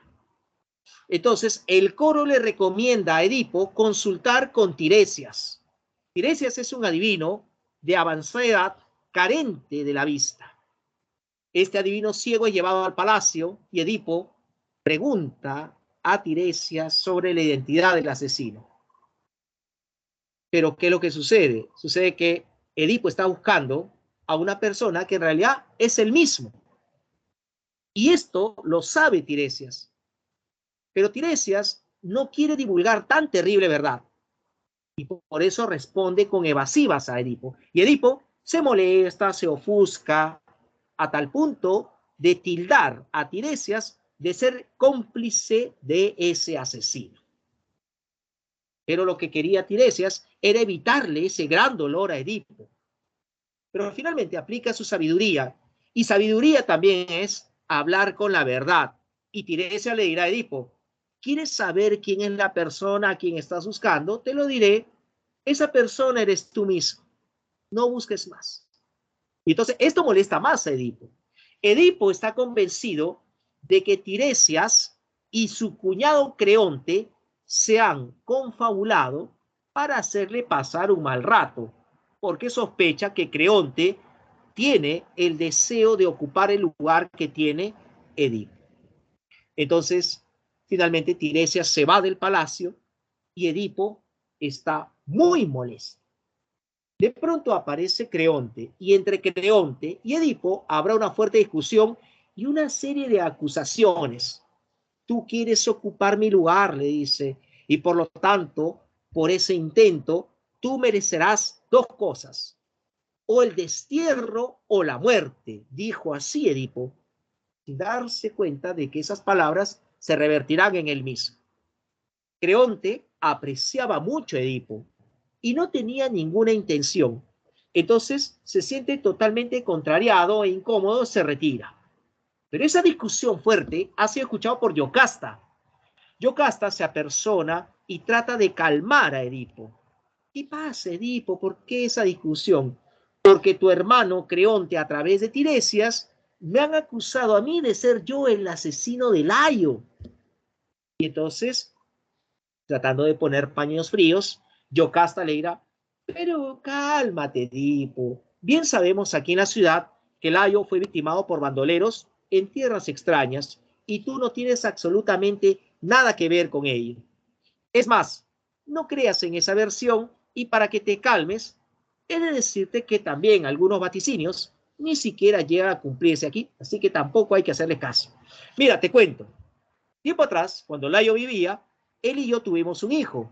Entonces, el coro le recomienda a Edipo consultar con Tiresias. Tiresias es un adivino de avanzada edad, carente de la vista. Este adivino ciego es llevado al palacio y Edipo pregunta a Tiresias sobre la identidad del asesino. Pero ¿qué es lo que sucede? Sucede que Edipo está buscando a una persona que en realidad es el mismo. Y esto lo sabe Tiresias. Pero Tiresias no quiere divulgar tan terrible verdad. Y por eso responde con evasivas a Edipo. Y Edipo se molesta, se ofusca, a tal punto de tildar a Tiresias de ser cómplice de ese asesino. Pero lo que quería Tiresias era evitarle ese gran dolor a Edipo. Pero finalmente aplica su sabiduría. Y sabiduría también es hablar con la verdad. Y Tiresias le dirá a Edipo, ¿quieres saber quién es la persona a quien estás buscando? Te lo diré. Esa persona eres tú mismo. No busques más. Y entonces esto molesta más a Edipo. Edipo está convencido de que Tiresias y su cuñado Creonte se han confabulado para hacerle pasar un mal rato, porque sospecha que Creonte tiene el deseo de ocupar el lugar que tiene Edipo. Entonces, finalmente Tiresias se va del palacio y Edipo está muy molesto. De pronto aparece Creonte y entre Creonte y Edipo habrá una fuerte discusión y una serie de acusaciones. Tú quieres ocupar mi lugar, le dice, y por lo tanto, por ese intento, tú merecerás dos cosas, o el destierro o la muerte, dijo así Edipo, sin darse cuenta de que esas palabras se revertirán en él mismo. Creonte apreciaba mucho a Edipo y no tenía ninguna intención. Entonces se siente totalmente contrariado e incómodo, se retira. Pero esa discusión fuerte ha sido escuchada por Yocasta. Yocasta se apersona y trata de calmar a Edipo. ¿Qué pasa, Edipo? ¿Por qué esa discusión? Porque tu hermano Creonte, a través de Tiresias, me han acusado a mí de ser yo el asesino de Layo. Y entonces, tratando de poner paños fríos, Yocasta le dirá, pero cálmate, Edipo. Bien sabemos aquí en la ciudad que Layo fue victimado por bandoleros en tierras extrañas y tú no tienes absolutamente nada que ver con ello. Es más, no creas en esa versión y para que te calmes, he de decirte que también algunos vaticinios ni siquiera llegan a cumplirse aquí, así que tampoco hay que hacerle caso. Mira, te cuento. Tiempo atrás, cuando Layo vivía, él y yo tuvimos un hijo.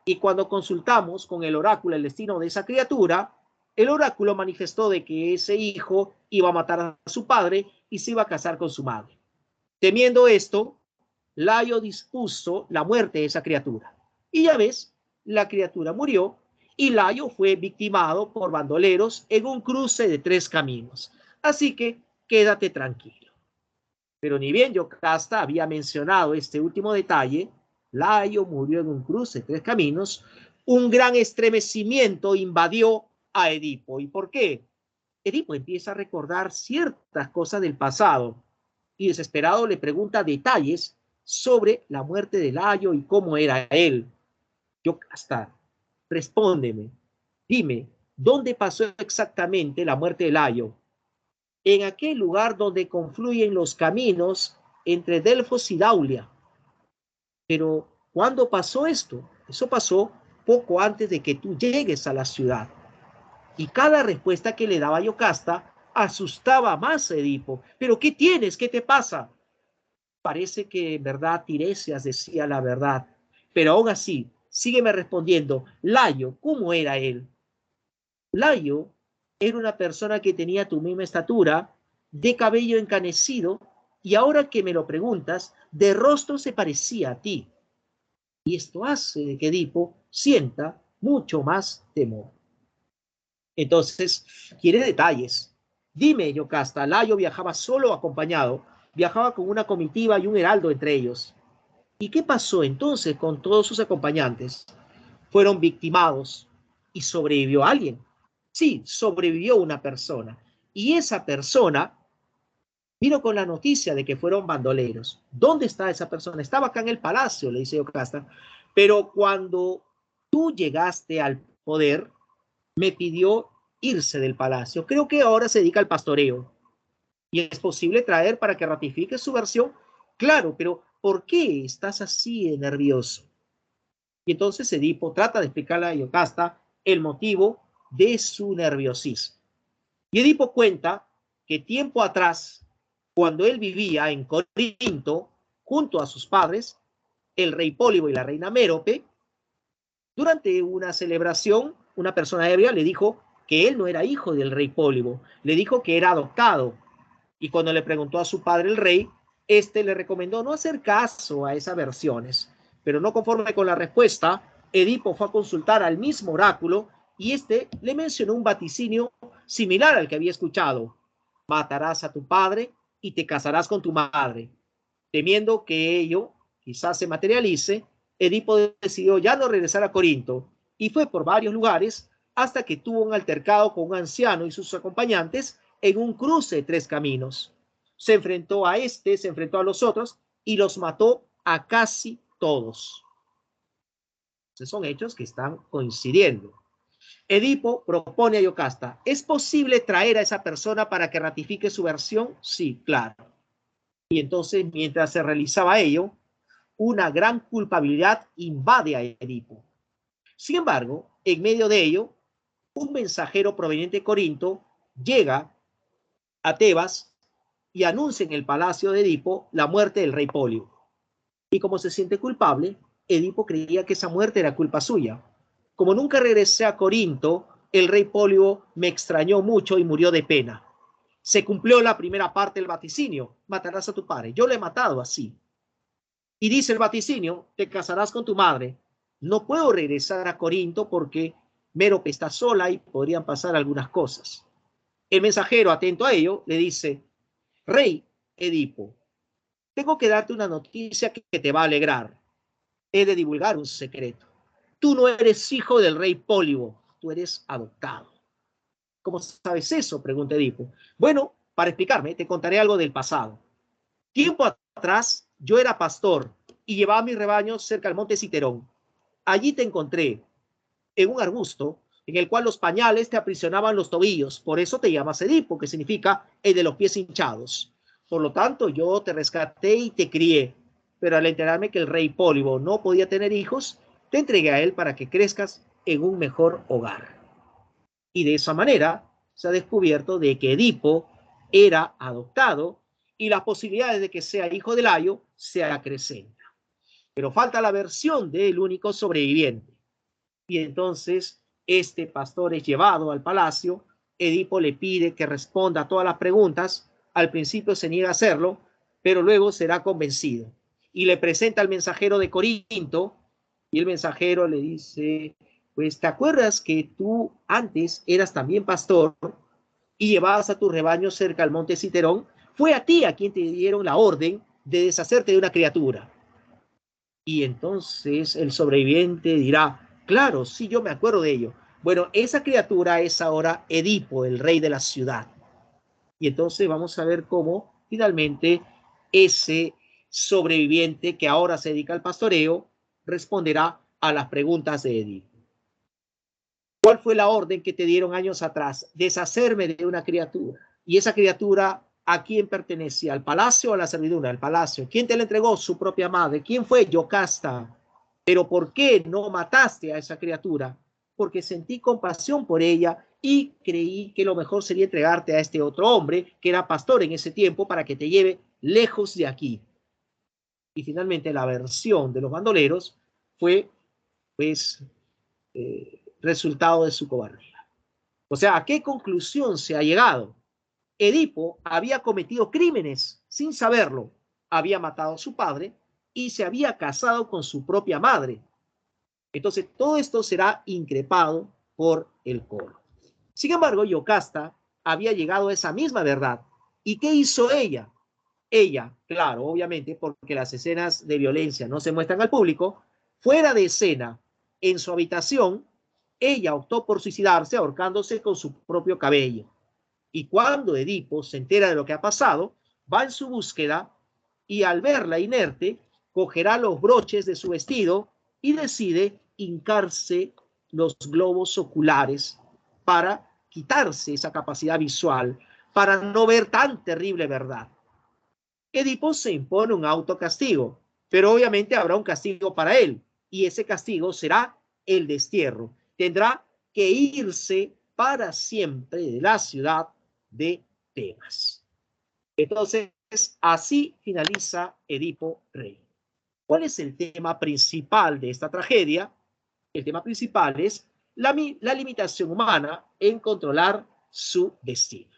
Y cuando consultamos con el oráculo el destino de esa criatura, el oráculo manifestó de que ese hijo iba a matar a su padre y se iba a casar con su madre. Temiendo esto, Layo dispuso la muerte de esa criatura. Y ya ves, la criatura murió y Layo fue victimado por bandoleros en un cruce de 3 caminos. Así que quédate tranquilo. Pero ni bien Yocasta había mencionado este último detalle, Layo murió en un cruce de 3 caminos, un gran estremecimiento invadió a Edipo. ¿Y por qué? Edipo empieza a recordar ciertas cosas del pasado y desesperado le pregunta detalles sobre la muerte de Layo y cómo era él. Yocasta, respóndeme, dime, ¿dónde pasó exactamente la muerte de Layo? En aquel lugar donde confluyen los caminos entre Delfos y Daulia. Pero, ¿cuándo pasó esto? Eso pasó poco antes de que tú llegues a la ciudad. Y cada respuesta que le daba Yocasta asustaba más a Edipo. ¿Pero qué tienes? ¿Qué te pasa? Parece que en verdad Tiresias decía la verdad. Pero aún así, sígueme respondiendo. Layo, ¿cómo era él? Layo era una persona que tenía tu misma estatura, de cabello encanecido, y ahora que me lo preguntas, de rostro se parecía a ti. Y esto hace que Edipo sienta mucho más temor. Entonces, quiere detalles. Dime, Yocasta, Layo viajaba solo o acompañado, viajaba con una comitiva y un heraldo entre ellos. ¿Y qué pasó entonces con todos sus acompañantes? Fueron victimados y sobrevivió alguien. Sí, sobrevivió una persona. Y esa persona vino con la noticia de que fueron bandoleros. ¿Dónde está esa persona? Estaba acá en el palacio, le dice Yocasta. Pero cuando tú llegaste al poder, me pidió irse del palacio. Creo que ahora se dedica al pastoreo. Y es posible traer para que ratifique su versión. Claro, pero ¿por qué estás así de nervioso? Y entonces Edipo trata de explicarle a Yocasta el motivo de su nerviosismo. Y Edipo cuenta que tiempo atrás, cuando él vivía en Corinto, junto a sus padres, el rey Pólibo y la reina Mérope, durante una celebración, una persona ebria le dijo que él no era hijo del rey Pólibo, le dijo que era adoptado. Y cuando le preguntó a su padre el rey, este le recomendó no hacer caso a esas versiones. Pero no conforme con la respuesta, Edipo fue a consultar al mismo oráculo y este le mencionó un vaticinio similar al que había escuchado. Matarás a tu padre y te casarás con tu madre. Temiendo que ello quizás se materialice, Edipo decidió ya no regresar a Corinto y fue por varios lugares hasta que tuvo un altercado con un anciano y sus acompañantes en un cruce de 3 caminos. Se enfrentó a este, se enfrentó a los otros y los mató a casi todos. Entonces son hechos que están coincidiendo. Edipo propone a Yocasta, ¿es posible traer a esa persona para que ratifique su versión? Sí, claro. Y entonces, mientras se realizaba ello, una gran culpabilidad invade a Edipo. Sin embargo, en medio de ello, un mensajero proveniente de Corinto llega a Tebas y anuncia en el palacio de Edipo la muerte del rey Polio. Y como se siente culpable, Edipo creía que esa muerte era culpa suya. Como nunca regresé a Corinto, el rey Polio me extrañó mucho y murió de pena. Se cumplió la primera parte del vaticinio, matarás a tu padre. Yo lo he matado así. Y dice el vaticinio, te casarás con tu madre. No puedo regresar a Corinto porque Mérope está sola y podrían pasar algunas cosas. El mensajero, atento a ello, le dice, rey Edipo, tengo que darte una noticia que te va a alegrar. He de divulgar un secreto. Tú no eres hijo del rey Pólibo, tú eres adoptado. ¿Cómo sabes eso?, pregunta Edipo. Bueno, para explicarme, te contaré algo del pasado. Tiempo atrás, yo era pastor y llevaba mis rebaños cerca del monte Citerón. Allí te encontré, en un arbusto, en el cual los pañales te aprisionaban los tobillos. Por eso te llamas Edipo, que significa el de los pies hinchados. Por lo tanto, yo te rescaté y te crié. Pero al enterarme que el rey Pólibo no podía tener hijos, te entregué a él para que crezcas en un mejor hogar. Y de esa manera se ha descubierto de que Edipo era adoptado y las posibilidades de que sea hijo de Layo se acrecentan. Pero falta la versión del único sobreviviente. Y entonces este pastor es llevado al palacio. Edipo le pide que responda a todas las preguntas. Al principio se niega a hacerlo, pero luego será convencido. Y le presenta al mensajero de Corinto, y el mensajero le dice, pues, ¿te acuerdas que tú antes eras también pastor y llevabas a tu rebaño cerca al monte Citerón? Fue a ti a quien te dieron la orden de deshacerte de una criatura. Y entonces el sobreviviente dirá, claro, sí, yo me acuerdo de ello. Bueno, esa criatura es ahora Edipo, el rey de la ciudad. Y entonces vamos a ver cómo finalmente ese sobreviviente que ahora se dedica al pastoreo responderá a las preguntas de Edipo. ¿Cuál fue la orden que te dieron años atrás? Deshacerme de una criatura. Y esa criatura, ¿a quién pertenecía? ¿Al palacio o a la servidumbre? Al palacio. ¿Quién te la entregó? Su propia madre. ¿Quién fue? Yocasta. ¿Pero por qué no mataste a esa criatura? Porque sentí compasión por ella y creí que lo mejor sería entregarte a este otro hombre que era pastor en ese tiempo para que te lleve lejos de aquí. Y finalmente la versión de los bandoleros fue, pues, resultado de su cobardía. O sea, ¿a qué conclusión se ha llegado? Edipo había cometido crímenes sin saberlo. Había matado a su padre y se había casado con su propia madre. Entonces, todo esto será increpado por el coro. Sin embargo, Yocasta había llegado a esa misma verdad. ¿Y qué hizo ella? Ella, claro, obviamente, porque las escenas de violencia no se muestran al público, fuera de escena, en su habitación, ella optó por suicidarse ahorcándose con su propio cabello. Y cuando Edipo se entera de lo que ha pasado, va en su búsqueda y al verla inerte, cogerá los broches de su vestido y decide hincarse los globos oculares para quitarse esa capacidad visual, para no ver tan terrible verdad. Edipo se impone un autocastigo, pero obviamente habrá un castigo para él, y ese castigo será el destierro. Tendrá que irse para siempre de la ciudad de Tebas. Entonces, así finaliza Edipo Rey. ¿Cuál es el tema principal de esta tragedia? El tema principal es la limitación humana en controlar su destino.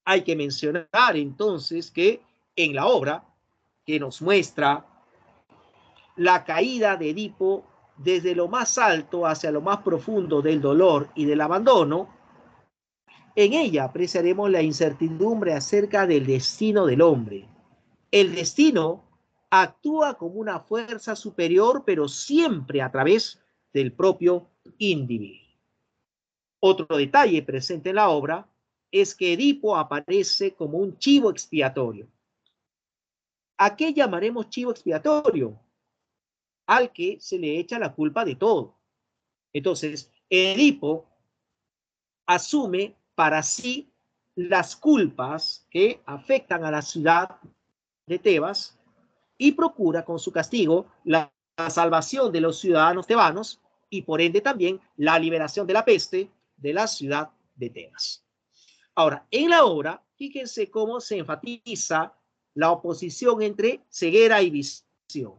Hay que mencionar entonces que en la obra que nos muestra la caída de Edipo desde lo más alto hacia lo más profundo del dolor y del abandono, en ella apreciaremos la incertidumbre acerca del destino del hombre. El destino actúa como una fuerza superior, pero siempre a través del propio individuo. Otro detalle presente en la obra es que Edipo aparece como un chivo expiatorio. ¿A qué llamaremos chivo expiatorio? Al que se le echa la culpa de todo. Entonces, Edipo asume para sí las culpas que afectan a la ciudad de Tebas y procura con su castigo la salvación de los ciudadanos tebanos y por ende también la liberación de la peste de la ciudad de Tebas. Ahora, en la obra, fíjense cómo se enfatiza la oposición entre ceguera y visión.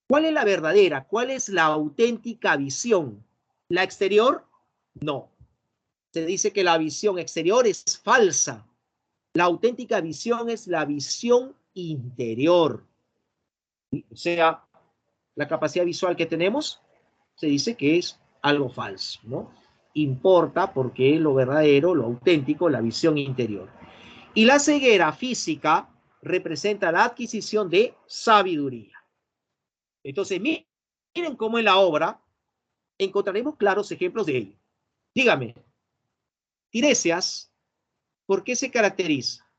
¿Cuál es la verdadera? ¿Cuál es la auténtica visión? ¿La exterior? No. Se dice que la visión exterior es falsa. La auténtica visión es la visión interior. O sea, la capacidad visual que tenemos se dice que es algo falso, ¿no? Importa porque lo verdadero, lo auténtico, la visión interior. Y la ceguera física representa la adquisición de sabiduría. Entonces, miren cómo en la obra encontraremos claros ejemplos de ello. Dígame, Tiresias, ¿por qué se caracteriza?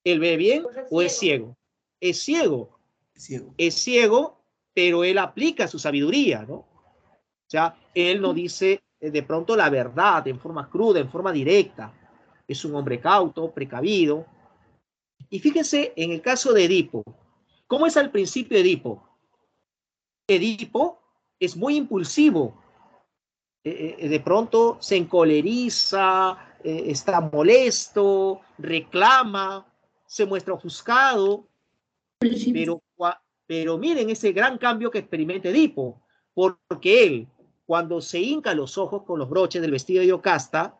¿Él ve bien o es ciego? Es ciego. Ciego. Es ciego, pero él aplica su sabiduría, ¿no? O sea, él no dice de pronto la verdad en forma cruda, en forma directa. Es un hombre cauto, precavido. Y fíjense en el caso de Edipo. ¿Cómo es al principio Edipo? Edipo es muy impulsivo. De pronto se encoleriza, está molesto, reclama, se muestra ofuscado, pero miren ese gran cambio que experimenta Edipo, porque él, cuando se hinca los ojos con los broches del vestido de Yocasta,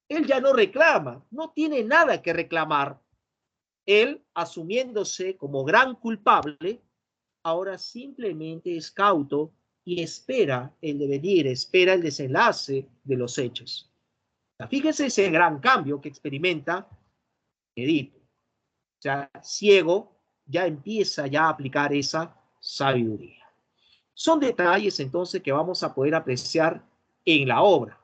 él ya no reclama, no tiene nada que reclamar. Él, asumiéndose como gran culpable, ahora simplemente es cauto y espera el devenir, espera el desenlace de los hechos. Fíjense ese gran cambio que experimenta Edipo. O sea, ciego ya empieza ya a aplicar esa sabiduría. Son detalles entonces que vamos a poder apreciar en la obra.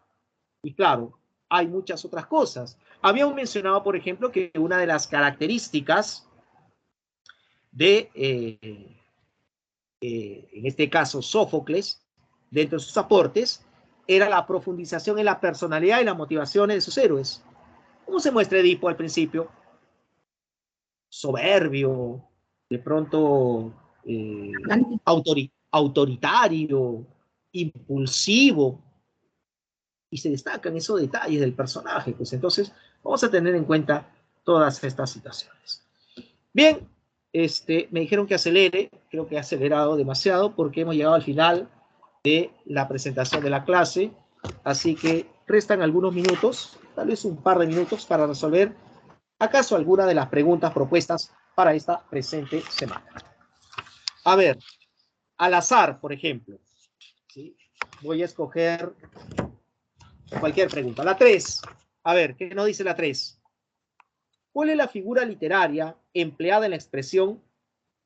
Y claro, hay muchas otras cosas. Habíamos mencionado, por ejemplo, que una de las características de, en este caso, Sófocles, dentro de sus aportes, era la profundización en la personalidad y las motivaciones de sus héroes. ¿Cómo se muestra Edipo al principio? Soberbio, de pronto autoritario, impulsivo, y se destacan esos detalles del personaje. Pues entonces vamos a tener en cuenta todas estas situaciones. Bien, me dijeron que acelere, creo que he acelerado demasiado porque hemos llegado al final de la presentación de la clase, así que restan algunos minutos, tal vez un par de minutos para resolver acaso alguna de las preguntas propuestas para esta presente semana. A ver, al azar, por ejemplo, ¿sí? Voy a escoger Cualquier pregunta. La 3. A ver, ¿qué nos dice la 3? ¿Cuál es la figura literaria empleada en la expresión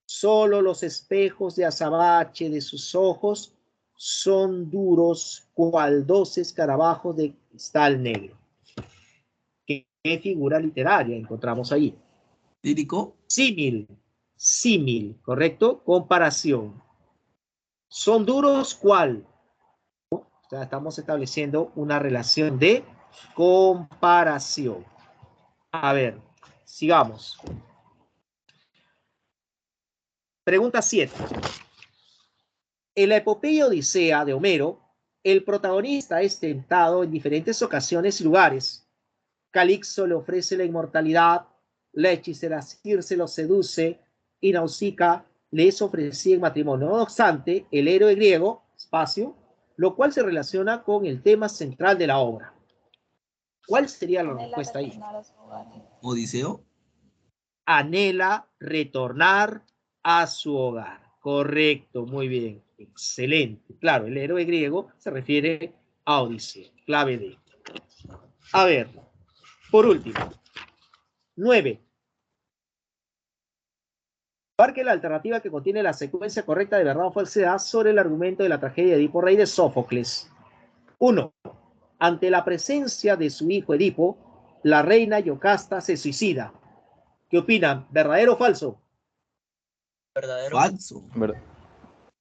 solo los espejos de azabache de sus ojos son duros cual 12 escarabajos de cristal negro? ¿Qué figura literaria encontramos ahí? Lírico. Símil. Símil, ¿correcto? Comparación. Son duros cual. O sea, estamos estableciendo una relación de comparación. A ver, sigamos. Pregunta 7. En la epopeya Odisea de Homero, el protagonista es tentado en diferentes ocasiones y lugares. Calixto le ofrece la inmortalidad, la hechicera Circe lo seduce y Nausicaa le es ofrecida en matrimonio. No obstante, el héroe griego, espacio, lo cual se relaciona con el tema central de la obra. ¿Cuál sería la respuesta ahí? Odiseo. Anhela retornar a su hogar. Correcto, muy bien, excelente. Claro, el héroe griego se refiere a Odiseo, clave D. A ver, por último, 9. Marque la alternativa que contiene la secuencia correcta de verdad o falsedad sobre el argumento de la tragedia de Edipo Rey de Sófocles. 1. Ante la presencia de su hijo Edipo, la reina Yocasta se suicida. ¿Qué opinan? ¿Verdadero o falso? Verdadero. Falso.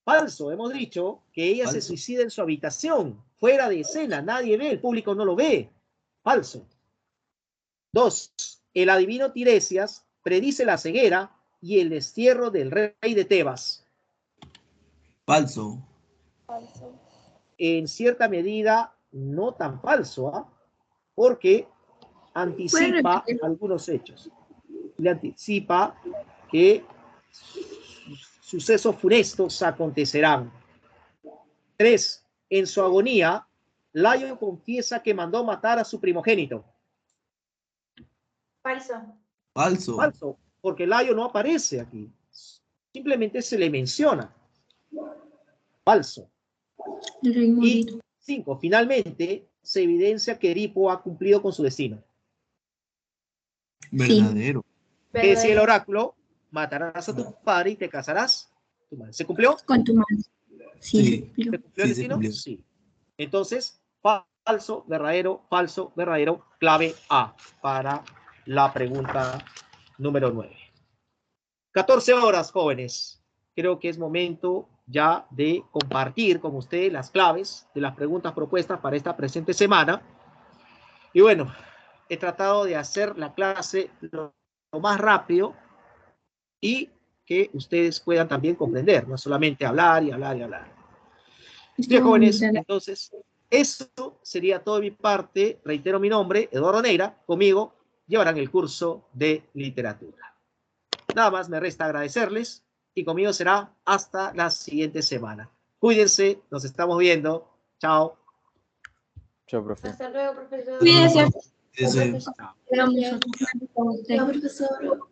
Falso, hemos dicho que ella Falso. se suicida en su habitación, fuera de escena, nadie ve, el público no lo ve. Falso. 2. El adivino Tiresias predice la ceguera y el destierro del rey de Tebas. Falso. Falso. En cierta medida, no tan falso, ¿ah? Porque anticipa algunos hechos. Le anticipa que sucesos funestos acontecerán. 3. En su agonía, Layo confiesa que mandó matar a su primogénito. Falso. Falso. Falso, porque Layo no aparece aquí. Simplemente se le menciona. Falso. Y 5. Finalmente, se evidencia que Edipo ha cumplido con su destino. Verdadero. ¿Qué decía el oráculo? Matarás a tu padre y te casarás. ¿Se cumplió? Con tu madre. Sí. Sí. ¿Se cumplió el Sí, se destino? cumplió. Sí. Entonces, falso, verdadero, clave A para la pregunta número 9. 14 horas, jóvenes. Creo que es momento ya de compartir con ustedes las claves de las preguntas propuestas para esta presente semana. Y bueno, he tratado de hacer la clase lo más rápido y que ustedes puedan también comprender, no solamente hablar y hablar y hablar. Bien, jóvenes, entonces, eso sería todo de mi parte. Reitero mi nombre, Eduardo Neira. Conmigo llevarán el curso de literatura. Nada más me resta agradecerles y conmigo será hasta la siguiente semana. Cuídense, nos estamos viendo. Chao. Chao, profe. Hasta luego, profesor. Cuídense. Esperamos a profesor.